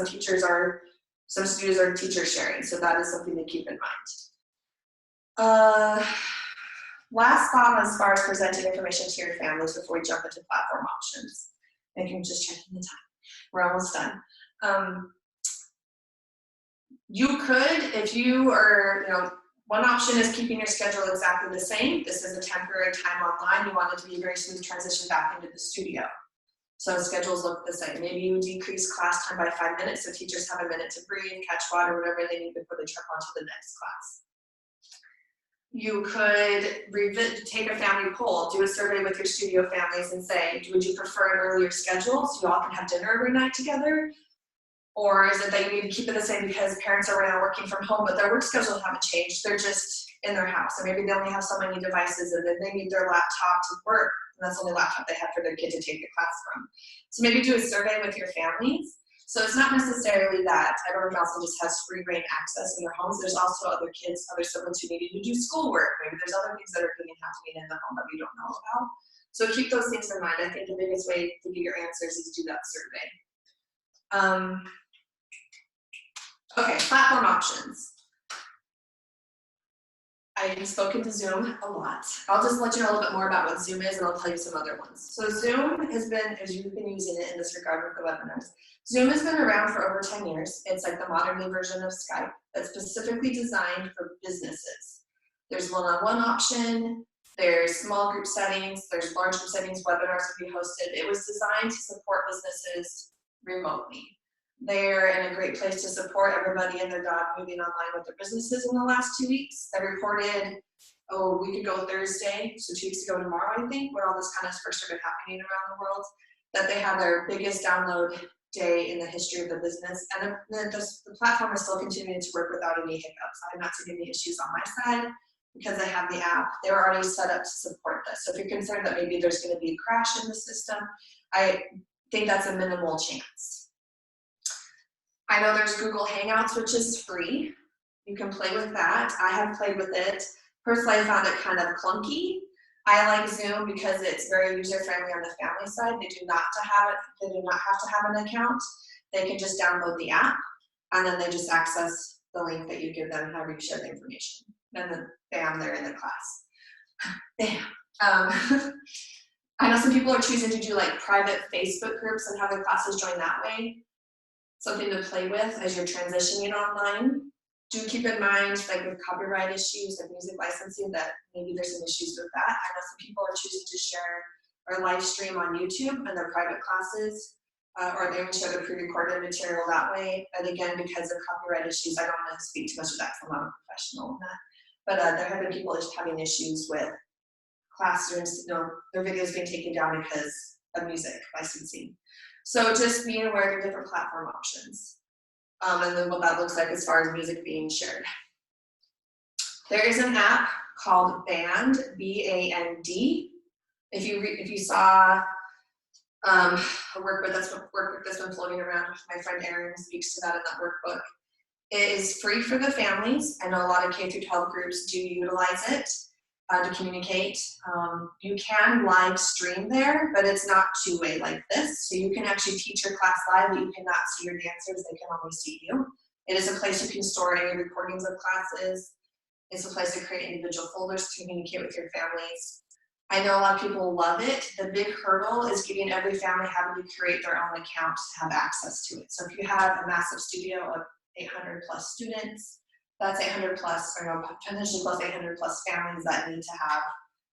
are teacher sharing, so that is something to keep in mind. Last thought as far as presenting information to your families before we jump into platform options. I think I'm just checking the time. We're almost done. You could, if you are, one option is keeping your schedule exactly the same. This is a temporary time online. You want it to be a very smooth transition back into the studio. So schedules look the same. Maybe you decrease class time by 5 minutes so teachers have a minute to breathe, catch water, whatever they need before they jump onto the next class. You could take a family poll, do a survey with your studio families and say, would you prefer an earlier schedule so you all can have dinner every night together? Or is it that you need to keep it the same because parents are right now working from home, but their work schedules haven't changed, they're just in their house, and maybe they only have so many devices and then they need their laptop to work, and that's the only laptop they have for their kid to take the class from. So maybe do a survey with your families. So it's not necessarily that everyone else just has free reign access in their homes. There's also other kids, other siblings who need to do schoolwork. Maybe there's other things that are going to have to be in the home that we don't know about. So keep those things in mind. I think the biggest way to get your answers is do that survey. Okay, platform options. I've spoken to Zoom a lot. I'll just let you know a little bit more about what Zoom is, and I'll tell you some other ones. So Zoom has been, as you've been using it in this regard with the webinars, Zoom has been around for over 10 years. It's like the modern day version of Skype that's specifically designed for businesses. There's one-on-one option, there's small group settings, there's large group settings, webinars can be hosted. It was designed to support businesses remotely. They're in a great place to support everybody and their dog moving online with their businesses in the last 2 weeks. They reported, a week ago Thursday, so 2 weeks ago tomorrow, I think, where all this kind of first started happening around the world, that they had their biggest download day in the history of the business. And the platform is still continuing to work without any hiccups. I'm not seeing any issues on my side because I have the app. They're already set up to support this. So if you're concerned that maybe there's going to be a crash in the system, I think that's a minimal chance. I know there's Google Hangouts, which is free. You can play with that. I have played with it. Personally, I found it kind of clunky. I like Zoom because it's very user-friendly on the family side. They do not have to have an account. They can just download the app, and then they just access the link that you give them, however you share the information. And then bam, they're in the class. Bam. I know some people are choosing to do like private Facebook groups and have their classes join that way. Something to play with as you're transitioning online. Do keep in mind, like with copyright issues and music licensing, that maybe there's some issues with that. I know some people are choosing to share or live stream on YouTube and their private classes, or they even share the pre-recorded material that way. And again, because of copyright issues, I don't want to speak too much of that because I'm not a professional in that. But there have been people just having issues with classrooms, their videos being taken down because of music licensing. So just being aware of the different platform options, and then what that looks like as far as music being shared. There is an app called Band, B-A-N-D. If you saw a workbook that's been floating around, my friend Erin speaks to that in that workbook. It is free for the families. I know a lot of K-12 groups do utilize it to communicate. You can live stream there, but it's not two-way like this. So you can actually teach your class live, but you cannot see your dancers, they can only see you. It is a place you can store any recordings of classes. It's a place to create individual folders to communicate with your families. I know a lot of people love it. The big hurdle is getting every family having to create their own account to have access to it. So if you have a massive studio of 800 plus students, that's 800 plus, or no, potentially plus 800 plus families that need to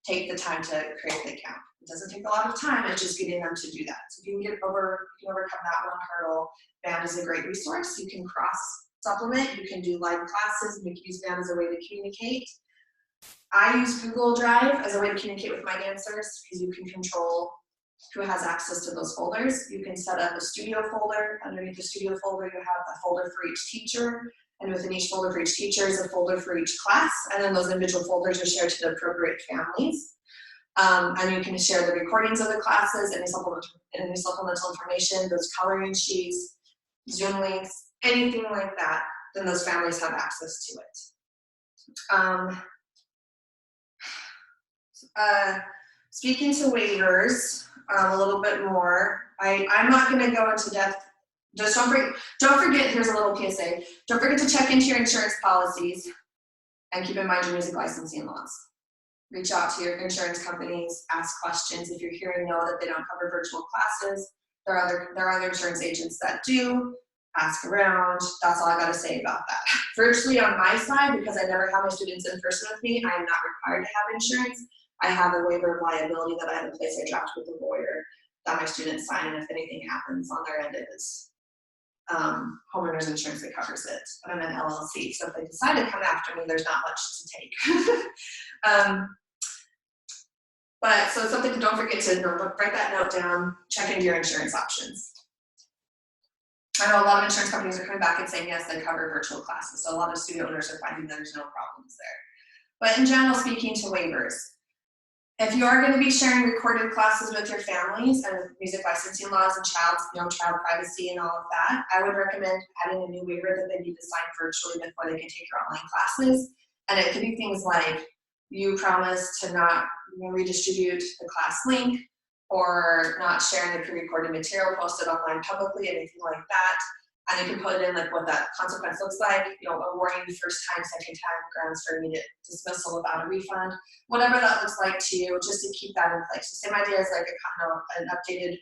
take the time to create the account. It doesn't take a lot of time, it's just getting them to do that. So if you can overcome that one hurdle, Band is a great resource. You can cross-supplement, you can do live classes, and you can use Band as a way to communicate. I use Google Drive as a way to communicate with my dancers because you can control who has access to those folders. You can set up a studio folder. Underneath the studio folder, you have a folder for each teacher. And within each folder for each teacher is a folder for each class. And then those individual folders are shared to the appropriate families. And you can share the recordings of the classes, any supplemental information, those coloring sheets, Zoom links, anything like that, then those families have access to it. Speaking to waivers a little bit more, I'm not going to go into depth. Just don't forget, here's a little PSA, don't forget to check into your insurance policies and keep in mind your music licensing laws. Reach out to your insurance companies, ask questions. If you're hearing no that they don't cover virtual classes, there are other insurance agents that do. Ask around. That's all I got to say about that. Virtually on my side, because I never have my students in person with me, I am not required to have insurance. I have a waiver of liability that I have in place. I draft with a lawyer that my students sign, and if anything happens on their end, it is homeowners insurance that covers it, but I'm an LLC. So if they decide to come after me, there's not much to take. But so something, don't forget to write that note down, check into your insurance options. I know a lot of insurance companies are coming back and saying, yes, they cover virtual classes. So a lot of studio owners are finding that there's no problems there. But in general, speaking to waivers, if you are going to be sharing recorded classes with your families and music licensing laws and child privacy and all of that, I would recommend adding a new waiver that they need to sign virtually before they can take your online classes. And it could be things like you promise to not redistribute the class link or not sharing the pre-recorded material posted online publicly, anything like that. And you can put in like what that consequence looks like, a warning the first time, second time, grounds for immediate dismissal without a refund, whatever that looks like to you, just to keep that in place. The same idea as like an updated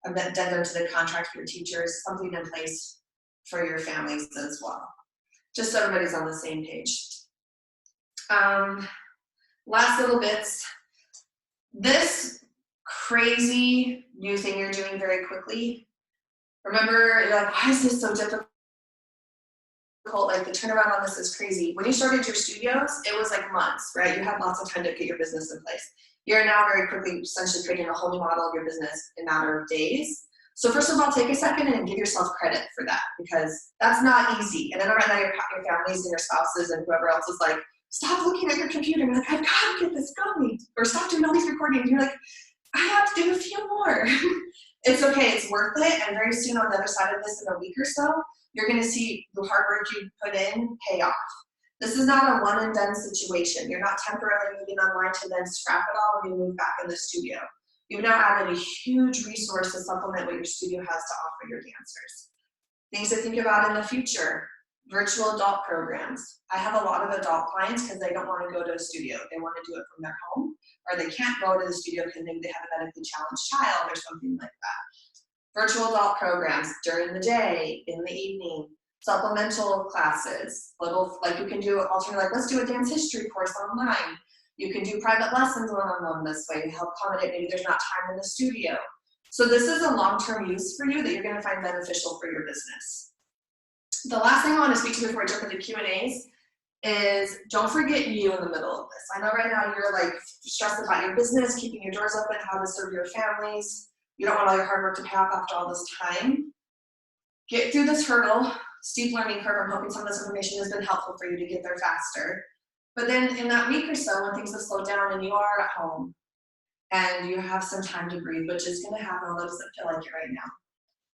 addendum to the contract for your teachers, something in place for your families as well. Just so everybody's on the same page. Last little bits. This crazy new thing you're doing very quickly, remember, you're like, why is this so difficult? Like the turnaround on this is crazy. When you started your studios, it was like months, right? You had lots of time to get your business in place. You're now very quickly essentially creating a whole new model of your business in a matter of days. So first of all, take a second and give yourself credit for that, because that's not easy. And then right now your families and your spouses and whoever else is like, stop looking at your computer. You're like, I've got to get this going. Or stop doing all these recordings. You're like, I have to do a few more. It's okay, it's worth it. And very soon on the other side of this, in a week or so, you're going to see the hard work you put in pay off. This is not a one and done situation. You're not temporarily moving online to then scrap it all when you move back in the studio. You've now added a huge resource to supplement what your studio has to offer your dancers. Things to think about in the future, virtual adult programs. I have a lot of adult clients because they don't want to go to a studio. They want to do it from their home, or they can't go to the studio because maybe they have a medically challenged child or something like that. Virtual adult programs during the day, in the evening, supplemental classes, little, like you can do alternate, like let's do a dance history course online. You can do private lessons one-on-one this way to help accommodate, maybe there's not time in the studio. So this is a long-term use for you that you're going to find beneficial for your business. The last thing I want to speak to before I jump into Q&As is don't forget you in the middle of this. I know right now you're like stressed about your business, keeping your doors open, how to serve your families. You don't want all your hard work to pay off after all this time. Get through this hurdle, steep learning curve. I'm hoping some of this information has been helpful for you to get there faster. But then in that week or so, when things have slowed down and you are at home and you have some time to breathe, which is going to happen, although it doesn't feel like it right now,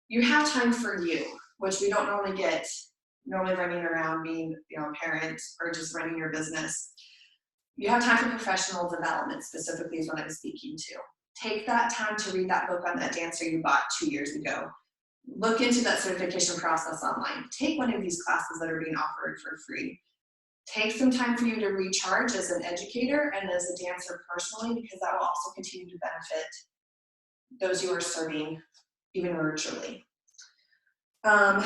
you have time for you, which we don't normally get, normally running around being a parent or just running your business. You have time for professional development, specifically is what I'm speaking to. Take that time to read that book on that dancer you bought 2 years ago. Look into that certification process online. Take one of these classes that are being offered for free. Take some time for you to recharge as an educator and as a dancer personally, because that will also continue to benefit those you are serving, even virtually. That's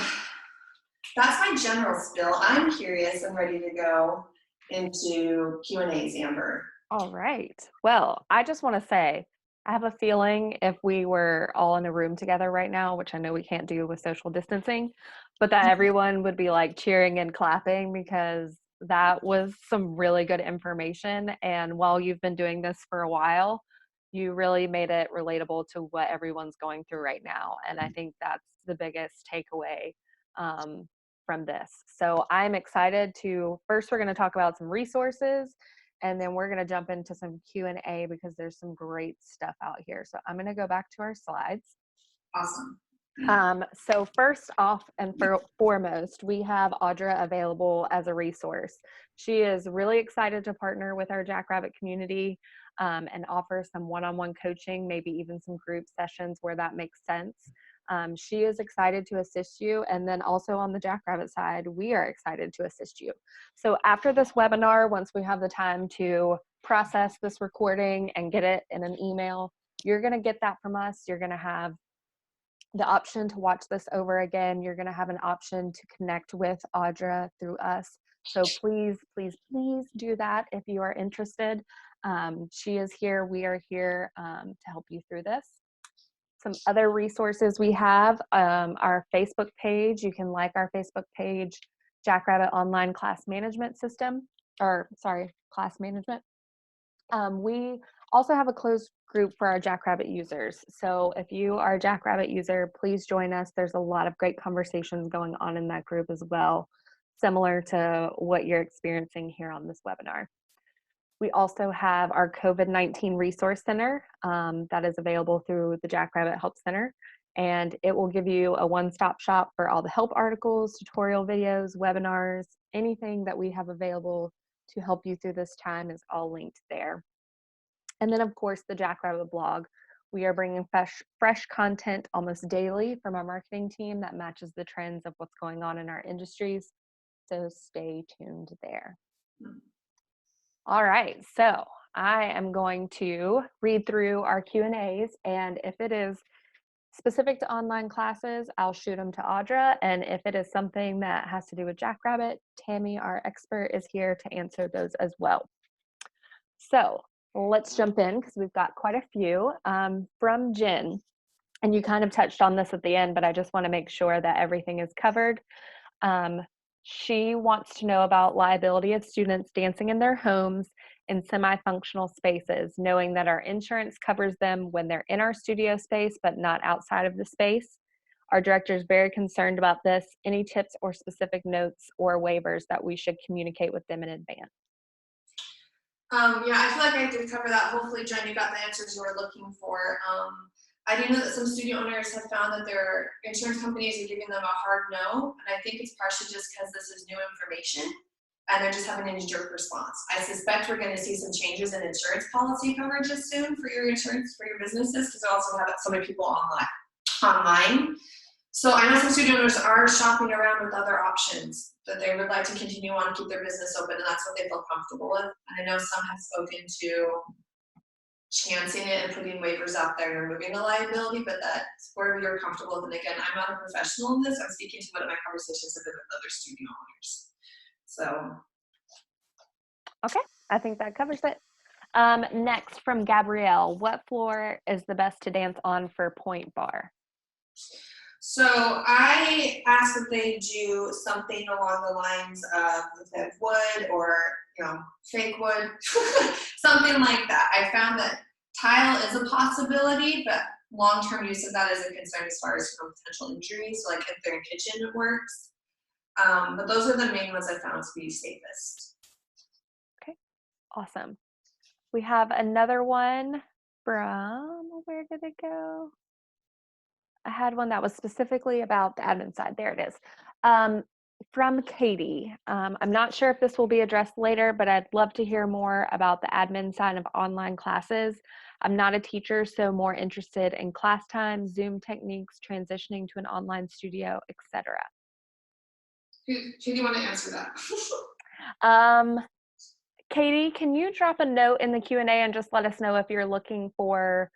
my general spill. I'm curious and ready to go into Q&As, Amber. All right. Well, I just want to say, I have a feeling if we were all in a room together right now, which I know we can't do with social distancing, but that everyone would be like cheering and clapping, because that was some really good information. And while you've been doing this for a while, you really made it relatable to what everyone's going through right now. And I think that's the biggest takeaway from this. So I'm excited to, first we're going to talk about some resources, and then we're going to jump into some Q&A because there's some great stuff out here. So I'm going to go back to our slides. Awesome. So first off and foremost, we have Audra available as a resource. She is really excited to partner with our Jackrabbit community and offer some one-on-one coaching, maybe even some group sessions where that makes sense. She is excited to assist you. And then also on the Jackrabbit side, we are excited to assist you. So after this webinar, once we have the time to process this recording and get it in an email, you're going to get that from us. You're going to have the option to watch this over again. You're going to have an option to connect with Audra through us. So please, please, please do that if you are interested. She is here. We are here to help you through this. Some other resources we have, our Facebook page. You can like our Facebook page, Jackrabbit Online Class Management System, Class Management. We also have a closed group for our Jackrabbit users. So if you are a Jackrabbit user, please join us. There's a lot of great conversations going on in that group as well, similar to what you're experiencing here on this webinar. We also have our COVID-19 Resource Center that is available through the Jackrabbit Help Center, and it will give you a one-stop shop for all the help articles, tutorial videos, webinars, anything that we have available to help you through this time is all linked there. And then, of course, the Jackrabbit blog. We are bringing fresh content almost daily from our marketing team that matches the trends of what's going on in our industries, so stay tuned there. All right, so I am going to read through our Q&As, and if it is specific to online classes, I'll shoot them to Audra, and if it is something that has to do with Jackrabbit, Tammy, our expert, is here to answer those as well. So let's jump in because we've got quite a few. From Jen, and you kind of touched on this at the end, but I just want to make sure that everything is covered. She wants to know about liability of students dancing in their homes in semi-functional spaces, knowing that our insurance covers them when they're in our studio space, but not outside of the space. Our director is very concerned about this. Any tips or specific notes or waivers that we should communicate with them in advance? Yeah, I feel like I did cover that. Hopefully, Jen, you got the answers you were looking for. I do know that some studio owners have found that their insurance companies are giving them a hard no, and I think it's partially just because this is new information, and they're just having a knee-jerk response. I suspect we're going to see some changes in insurance policy coverages soon for your insurance, for your businesses, because I also have so many people online. So I know some studio owners are shopping around with other options that they would like to continue on and keep their business open, and that's what they feel comfortable with. And I know some have spoken to chancing it and putting waivers out there and removing the liability, but that's where you're comfortable with. And again, I'm not a professional in this. I'm speaking to what my conversations have been with other studio owners. So. Okay, I think that covers it. Next from Gabrielle, what floor is the best to dance on for point bar? So I asked that they do something along the lines of wood or, fake wood, something like that. I found that tile is a possibility, but long-term use of that is a concern as far as potential injuries. So like if they're in kitchen, it works. But those are the main ones I found to be safest. Okay, awesome. We have another one from, where did it go? I had one that was specifically about the admin side. There it is. From Katie. I'm not sure if this will be addressed later, but I'd love to hear more about the admin side of online classes. I'm not a teacher, so more interested in class time, Zoom techniques, transitioning to an online studio, etc. Who do you want to answer that? Katie, can you drop a note in the Q&A and just let us know if you're looking for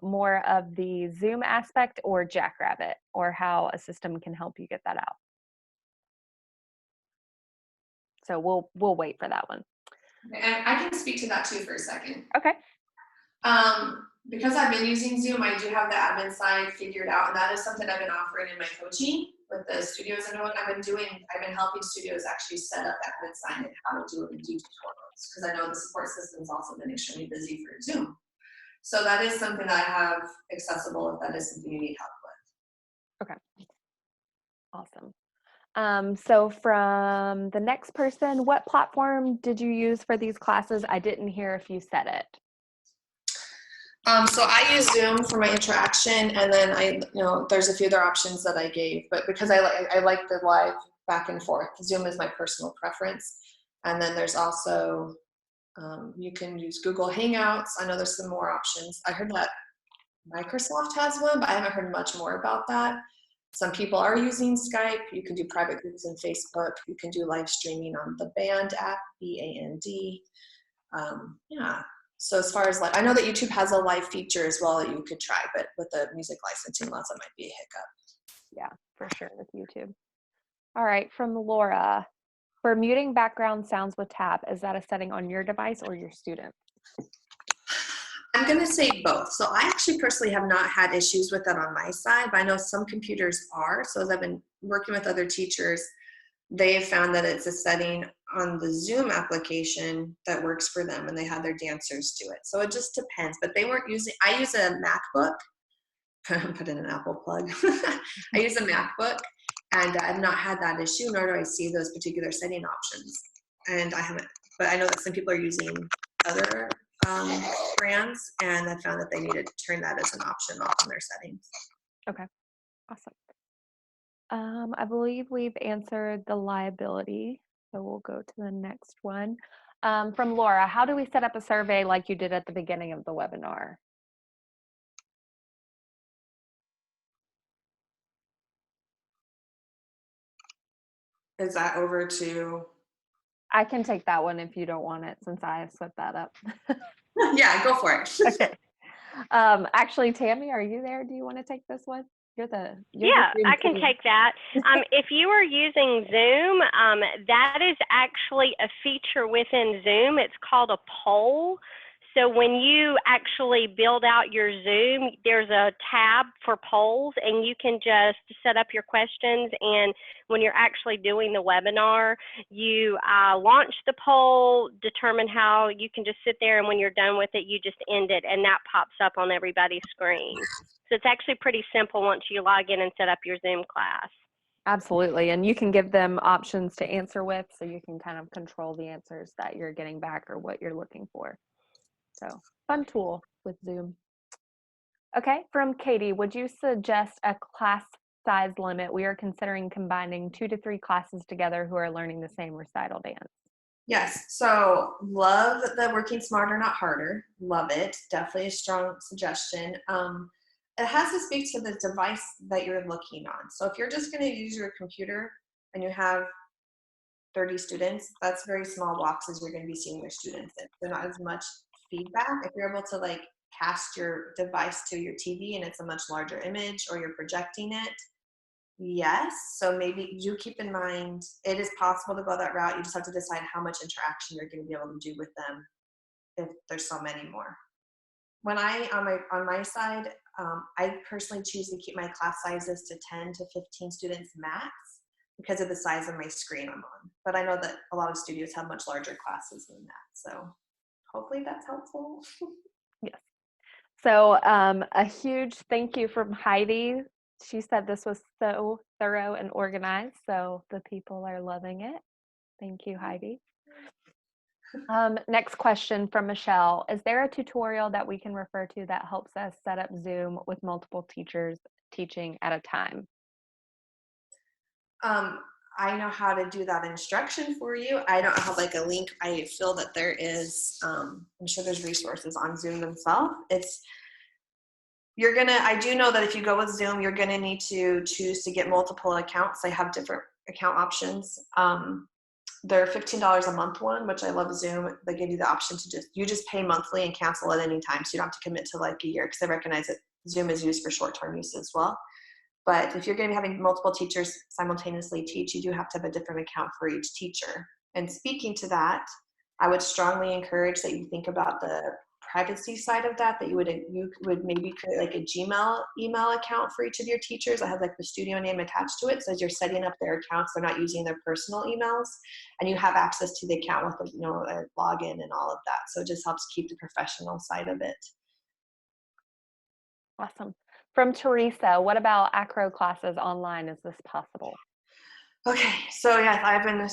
more of the Zoom aspect or Jackrabbit, or how a system can help you get that out. So we'll wait for that one. And I can speak to that too for a second. Okay. Because I've been using Zoom, I do have the admin side figured out, and that is something I've been offering in my coaching with the studios and what I've been helping studios actually set up admin side and how to do it and do tutorials, because I know the support system's also been extremely busy for Zoom. So that is something that I have accessible if that is something you need help with. Okay. Awesome. So from the next person, what platform did you use for these classes? I didn't hear if you said it. So I use Zoom for my interaction, and then there's a few other options that I gave, but because I like the live back and forth, Zoom is my personal preference. And then there's also, you can use Google Hangouts. I know there's some more options. I heard that Microsoft has one, but I haven't heard much more about that. Some people are using Skype. You can do private groups in Facebook. You can do live streaming on the Band app, B-A-N-D. Yeah. So as far as I know that YouTube has a live feature as well that you could try, but with the music licensing laws, that might be a hiccup. Yeah, for sure with YouTube. All right, from Laura, for muting background sounds with tap, is that a setting on your device or your student? I'm going to say both. So I actually personally have not had issues with that on my side, but I know some computers are. So as I've been working with other teachers, they have found that it's a setting on the Zoom application that works for them, and they have their dancers do it. So it just depends. But they weren't using, I use a MacBook, put in an Apple plug. I use a MacBook, and I've not had that issue, nor do I see those particular setting options. And I haven't, but I know that some people are using other brands, and I found that they need to turn that as an option off in their settings. Okay, awesome. I believe we've answered the liability, so we'll go to the next one. From Laura, how do we set up a survey like you did at the beginning of the webinar? Is that over to? I can take that one if you don't want it, since I set that up. Yeah, go for it. Okay. Actually, Tammy, are you there? Do you want to take this one? You're the Zoom I can queen. take that. If you are using Zoom, that is actually a feature within Zoom. It's called a poll. So when you actually build out your Zoom, there's a tab for polls, and you can just set up your questions. And when you're actually doing the webinar, you launch the poll, determine how you can just sit there, and when you're done with it, you just end it, and that pops up on everybody's screen. So it's actually pretty simple once you log in and set up your Zoom class. Absolutely. And you can give them options to answer with, so you can kind of control the answers that you're getting back or what you're looking for. So fun tool with Zoom. Okay, from Katie, would you suggest a class size limit? We are considering combining 2 to 3 classes together who are learning the same recital dance. Yes, so love the working smarter, not harder. Love it. Definitely a strong suggestion. It has to speak to the device that you're looking on. So if you're just going to use your computer and you have 30 students, that's very small boxes you're going to be seeing your students in. They're not as much feedback. If you're able to like cast your device to your TV and it's a much larger image, or you're projecting it, yes. So maybe do keep in mind, it is possible to go that route. You just have to decide how much interaction you're going to be able to do with them if there's so many more. When on my side, I personally choose to keep my class sizes to 10 to 15 students max because of the size of my screen I'm on. But I know that a lot of studios have much larger classes than that. So hopefully that's helpful. Yes. So a huge thank you from Heidi. She said this was so thorough and organized, so the people are loving it. Thank you, Heidi. Next question from Michelle. Is there a tutorial that we can refer to that helps us set up Zoom with multiple teachers teaching at a time? I know how to do that instruction for you. I don't have like a link. I feel that there is, I'm sure there's resources on Zoom themselves. I do know that if you go with Zoom, you're gonna need to choose to get multiple accounts. They have different account options. They're $15 a month one, which I love Zoom. They give you the option to just pay monthly and cancel at any time. So you don't have to commit to like a year, because they recognize that Zoom is used for short-term use as well. But if you're going to be having multiple teachers simultaneously teach, you do have to have a different account for each teacher. And speaking to that, I would strongly encourage that you think about the privacy side of that, you would maybe create like a Gmail email account for each of your teachers that has like the studio name attached to it. So as you're setting up their accounts, they're not using their personal emails, and you have access to the account with a login and all of that. So it just helps keep the professional side of it. Awesome. From Teresa, what about acro classes online? Is this possible? Okay, so yeah, I've been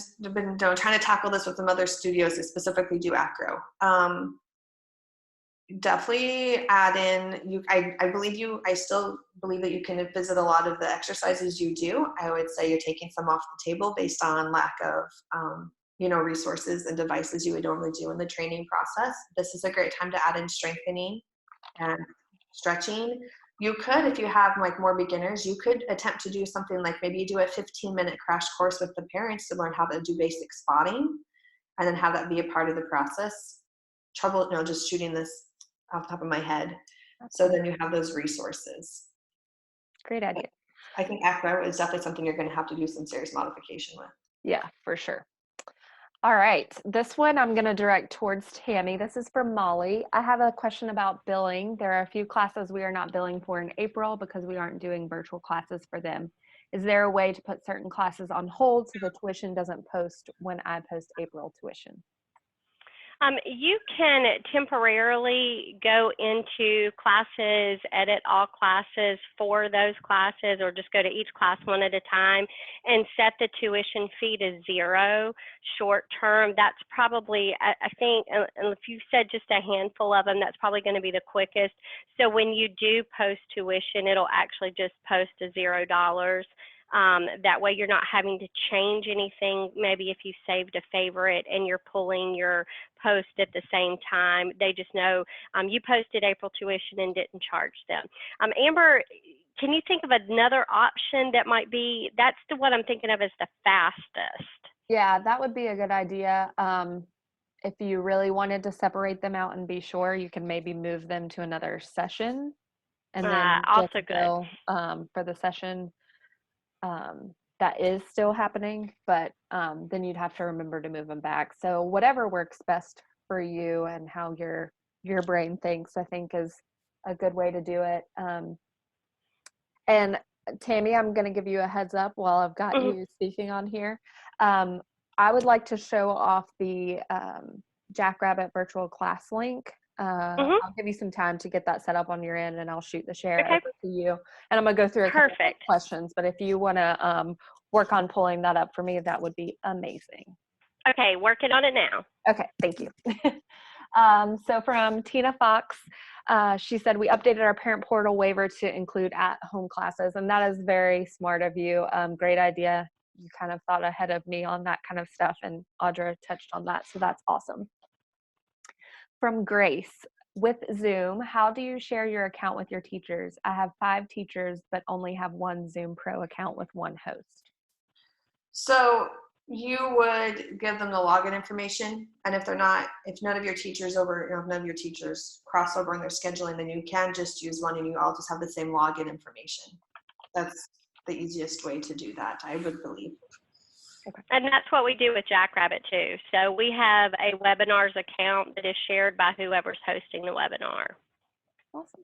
trying to tackle this with some other studios that specifically do acro. Definitely add in, I still believe that you can visit a lot of the exercises you do. I would say you're taking some off the table based on lack of resources and devices you would normally do in the training process. This is a great time to add in strengthening and stretching. You could, if you have like more beginners, you could attempt to do something like maybe you do a 15-minute crash course with the parents to learn how to do basic spotting, and then have that be a part of the process. Just shooting this off the top of my head. So then you have those resources. Great idea. I think acro is definitely something you're going to have to do some serious modification with. Yeah, for sure. All right, this one I'm going to direct towards Tammy. This is for Molly. I have a question about billing. There are a few classes we are not billing for in April because we aren't doing virtual classes for them. Is there a way to put certain classes on hold so the tuition doesn't post when I post April tuition? You can temporarily go into classes, edit all classes for those classes, or just go to each class one at a time and set the tuition fee to 0 short term. That's probably, I think, and if you said just a handful of them, that's probably going to be the quickest. So when you do post tuition, it'll actually just post to $0. That way you're not having to change anything. Maybe if you saved a favorite and you're pulling your post at the same time, they just know you posted April tuition and didn't charge them. Amber, can you think of another option that might be, that's what I'm thinking of as the fastest. Yeah, that would be a good idea. If you really wanted to separate them out and be sure, you can maybe move them to another session and then Also just good. bill for the session that is still happening, but then you'd have to remember to move them back. So whatever works best for you and how your brain thinks, I think is a good way to do it. And Tammy, I'm going to give you a heads up while I've got you speaking on here. I would like to show off the Jackrabbit virtual class link. I'll give you some time to get that set up on your end, and I'll shoot the share over to you. And I'm going to go through a couple of questions, but if you want to work on pulling that up for me, that would be amazing. Okay, working on it now. Okay, thank you. So from Tina Fox, she said, we updated our parent portal waiver to include at-home classes, and that is very smart of you. Great idea. You kind of thought ahead of me on that kind of stuff, and Audra touched on that, so that's awesome. From Grace, with Zoom, how do you share your account with your teachers? I have 5 teachers, but only have 1 Zoom Pro account with 1 host. So you would give them the login information, and if none of your teachers cross over in their scheduling, then you can just use one and you all just have the same login information. That's the easiest way to do that, I would believe. Okay. And that's what we do with Jackrabbit too. So we have a webinars account that is shared by whoever's hosting the webinar. Awesome.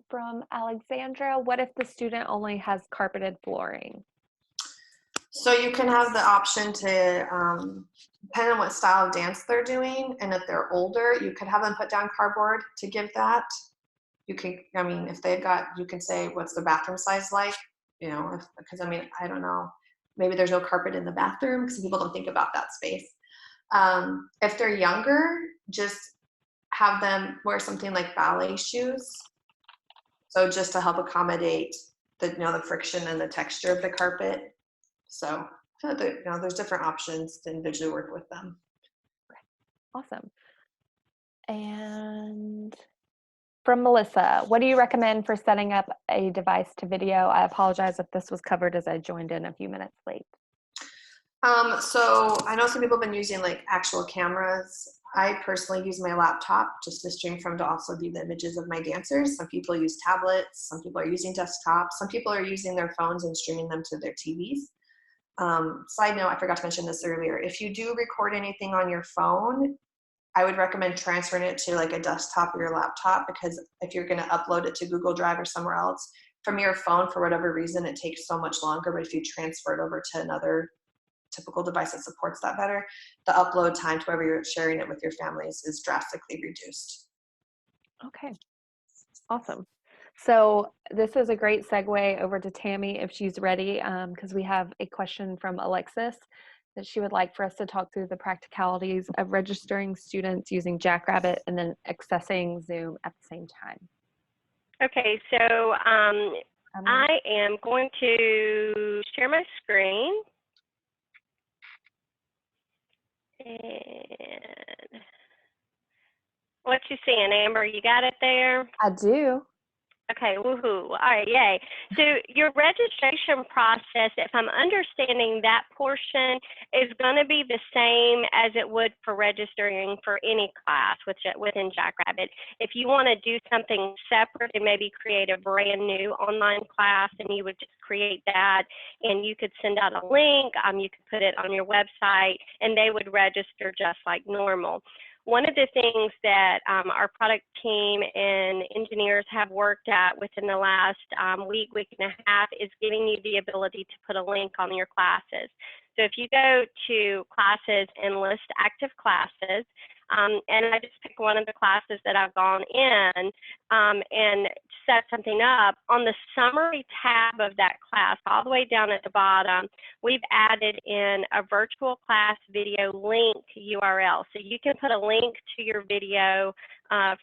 From Alexandra, what if the student only has carpeted flooring? So you can have the option to, depending on what style of dance they're doing, and if they're older, you could have them put down cardboard to give that. You can, if they've got, you can say, what's the bathroom size like? Because I don't know, maybe there's no carpet in the bathroom because people don't think about that space. If they're younger, just have them wear something like ballet shoes. So just to help accommodate the friction and the texture of the carpet. So I feel like there's different options to individually work with them. Awesome. And from Melissa, what do you recommend for setting up a device to video? I apologize if this was covered as I joined in a few minutes late. So I know some people have been using like actual cameras. I personally use my laptop just to stream from, to also view the images of my dancers. Some people use tablets, some people are using desktops, some people are using their phones and streaming them to their TVs. Side note, I forgot to mention this earlier. If you do record anything on your phone, I would recommend transferring it to like a desktop or your laptop, because if you're going to upload it to Google Drive or somewhere else, from your phone, for whatever reason, it takes so much longer. But if you transfer it over to another typical device that supports that better, the upload time to wherever you're sharing it with your families is drastically reduced. Okay, awesome. So this is a great segue over to Tammy if she's ready, because we have a question from Alexis that she would like for us to talk through the practicalities of registering students using Jackrabbit and then accessing Zoom at the same time. Okay, so I am going to share my screen. And what you seeing, Amber? You got it there? I do. Okay, woohoo. All right, yay. So your registration process, if I'm understanding that portion, is going to be the same as it would for registering for any class within Jackrabbit. If you want to do something separate and maybe create a brand new online class, then you would just create that, and you could send out a link, you could put it on your website, and they would register just like normal. One of the things that our product team and engineers have worked at within the last week and a half is giving you the ability to put a link on your classes. So if you go to classes and list active classes, and I just pick one of the classes that I've gone in and set something up, on the summary tab of that class, all the way down at the bottom, we've added in a virtual class video link URL. So you can put a link to your video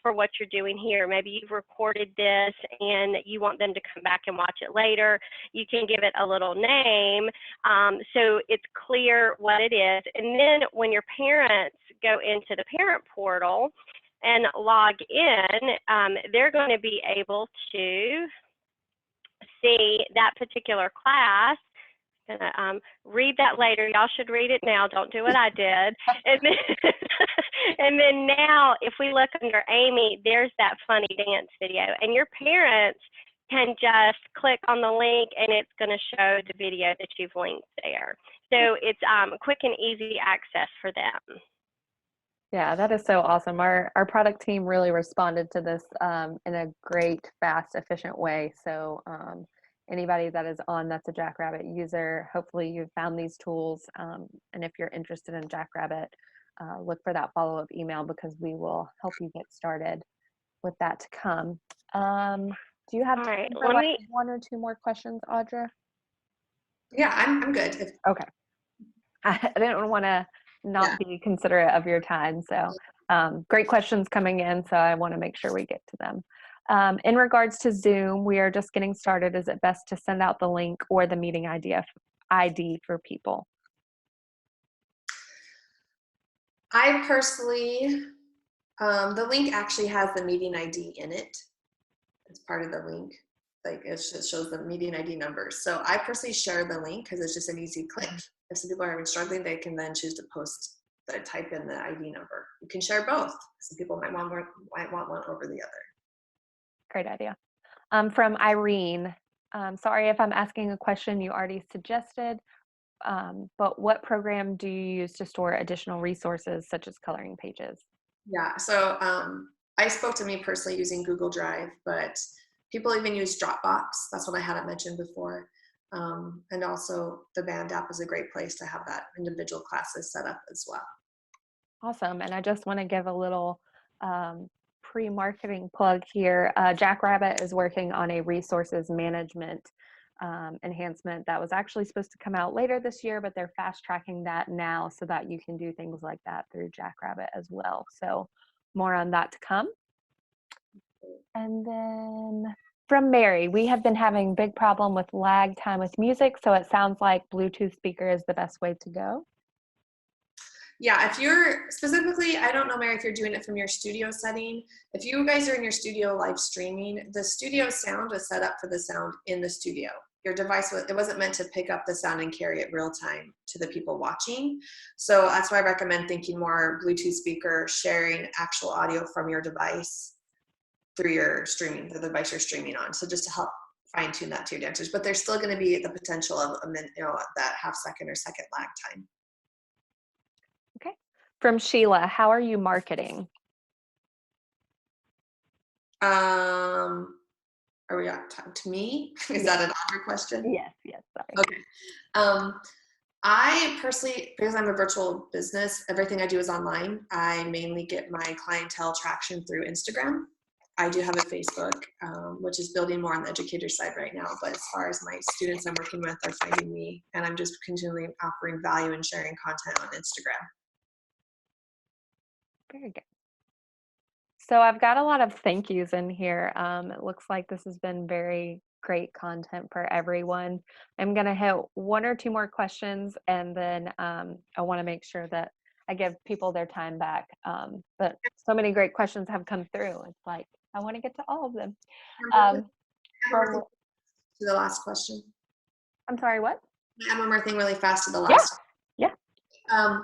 for what you're doing here. Maybe you've recorded this and you want them to come back and watch it later. You can give it a little name so it's clear what it is. And then when your parents go into the parent portal and log in, they're going to be able to see that particular class. I'm gonna read that later. Y'all should read it now. Don't do what I did. And then, and then now, if we look under Amy, there's that funny dance video. And your parents can just click on the link, and it's going to show the video that you've linked there. So it's quick and easy access for them. Yeah, that is so awesome. Our product team really responded to this in a great, fast, efficient way. So anybody that is on that's a Jackrabbit user, hopefully you've found these tools. And if you're interested in Jackrabbit, look for that follow-up email because we will help you get started with that to come. Do you have time for like one or two more questions, Audra? Yeah, I'm good. Okay. I didn't want to not be considerate of your time. So great questions coming in. So I want to make sure we get to them. In regards to Zoom, we are just getting started. Is it best to send out the link or the meeting ID for people? I personally, the link actually has the meeting ID in it. It's part of the link. Like it just shows the meeting ID numbers. So I personally share the link because it's just an easy click. If some people are having struggling, they can then choose to type in the ID number. You can share both. Some people might want one over the other. Great idea. From Irene, sorry if I'm asking a question you already suggested, but what program do you use to store additional resources such as coloring pages? Yeah, so I spoke to me personally using Google Drive, but people even use Dropbox. That's what I hadn't mentioned before. And also the Band app is a great place to have that individual classes set up as well. Awesome. And I just want to give a little pre-marketing plug here. Jackrabbit is working on a resources management enhancement that was actually supposed to come out later this year, but they're fast tracking that now so that you can do things like that through Jackrabbit as well. So more on that to come. And then from Mary, we have been having big problem with lag time with music, so it sounds like Bluetooth speaker is the best way to go. Yeah, if you're specifically, I don't know, Mary, if you're doing it from your studio setting. If you guys are in your studio live streaming, the studio sound was set up for the sound in the studio. Your device, it wasn't meant to pick up the sound and carry it real time to the people watching. So that's why I recommend thinking more Bluetooth speaker, sharing actual audio from your device through your streaming, the device you're streaming on. So just to help fine tune that to your dancers, but there's still going to be the potential of a minute, that half-second or second lag time. Okay. From Sheila, how are you marketing? Are we at time to me? Is that an Audra question? Yes, sorry. Okay. I personally, because I'm a virtual business, everything I do is online. I mainly get my clientele traction through Instagram. I do have a Facebook, which is building more on the educator side right now. But as far as my students I'm working with are finding me, and I'm just continually offering value and sharing content on Instagram. Very good. So I've got a lot of thank yous in here. It looks like this has been very great content for everyone. I'm going to hit one or two more questions, and then I want to make sure that I give people their time back. But so many great questions have come through. It's like, I want to get to all of them. To the last question. I'm sorry, what? Can I add one more thing really fast to the Yeah. last. Yeah.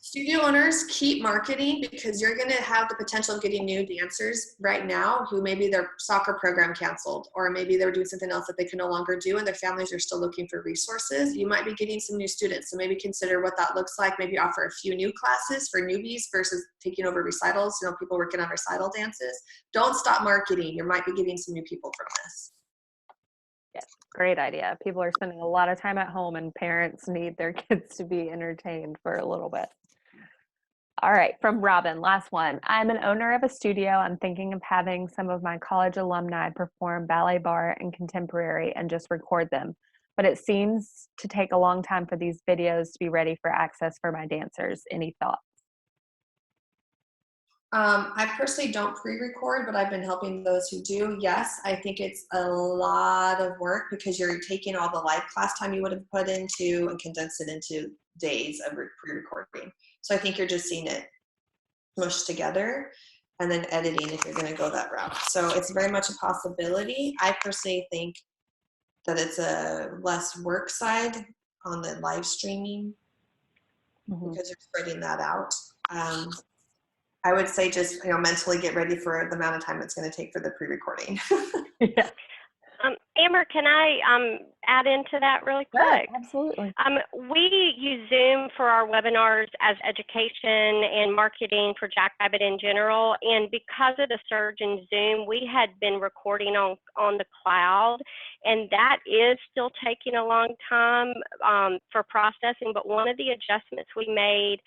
Studio owners, keep marketing, because you're going to have the potential of getting new dancers right now who maybe their soccer program canceled, or maybe they were doing something else that they can no longer do, and their families are still looking for resources. You might be getting some new students, so maybe consider what that looks like. Maybe offer a few new classes for newbies versus taking over recitals, people working on recital dances. Don't stop marketing. You might be getting some new people from this. Yes, great idea. People are spending a lot of time at home, and parents need their kids to be entertained for a little bit. All right, from Robin, last one. I'm an owner of a studio. I'm thinking of having some of my college alumni perform ballet, bar, and contemporary and just record them. But it seems to take a long time for these videos to be ready for access for my dancers. Any thoughts? I personally don't pre-record, but I've been helping those who do. Yes, I think it's a lot of work because you're taking all the live class time you would have put into and condense it into days of pre-recording. So I think you're just seeing it smushed together and then editing if you're going to go that route. So it's very much a possibility. I personally think that it's a less work side on the live streaming because you're spreading that out. I would say just mentally get ready for the amount of time it's going to take for the pre-recording. Yeah. Amber, can I add into that really quick? Sure, absolutely. We use Zoom for our webinars as education and marketing for Jackrabbit in general. And because of the surge in Zoom, we had been recording on the cloud, and that is still taking a long time for processing. But one of the adjustments we made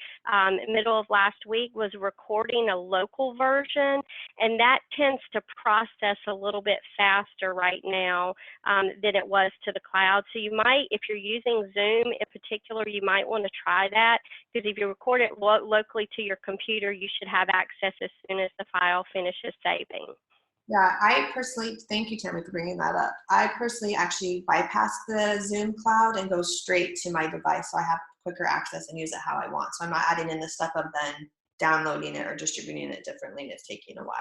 middle of last week was recording a local version, and that tends to process a little bit faster right now than it was to the cloud. So you might, if you're using Zoom in particular, you might want to try that, because if you record it locally to your computer, you should have access as soon as the file finishes saving. Yeah, I personally, thank you, Tammy, for bringing that up. I personally actually bypass the Zoom cloud and go straight to my device, so I have quicker access and use it how I want. So I'm not adding in the step of then downloading it or distributing it differently, and it's taking a while.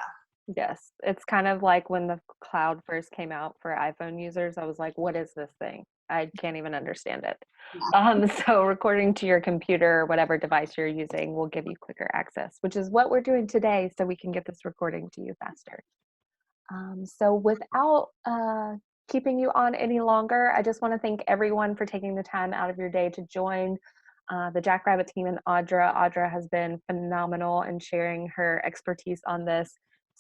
Yes, it's kind of like when the cloud first came out for iPhone users. I was like, what is this thing? I can't even understand it. So recording to your computer, whatever device you're using, will give you quicker access, which is what we're doing today, so we can get this recording to you faster. So without keeping you on any longer, I just want to thank everyone for taking the time out of your day to join the Jackrabbit team and Audra. Audra has been phenomenal in sharing her expertise on this.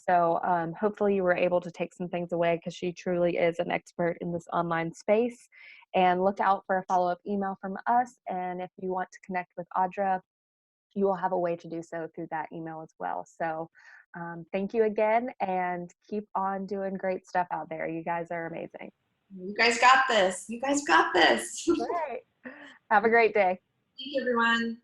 So hopefully you were able to take some things away, because she truly is an expert in this online space. And look out for a follow-up email from us. And if you want to connect with Audra, you will have a way to do so through that email as well. So thank you again, and keep on doing great stuff out there. You guys are amazing. You guys got this. You guys got this. All right. Have a great day. Thank you, everyone.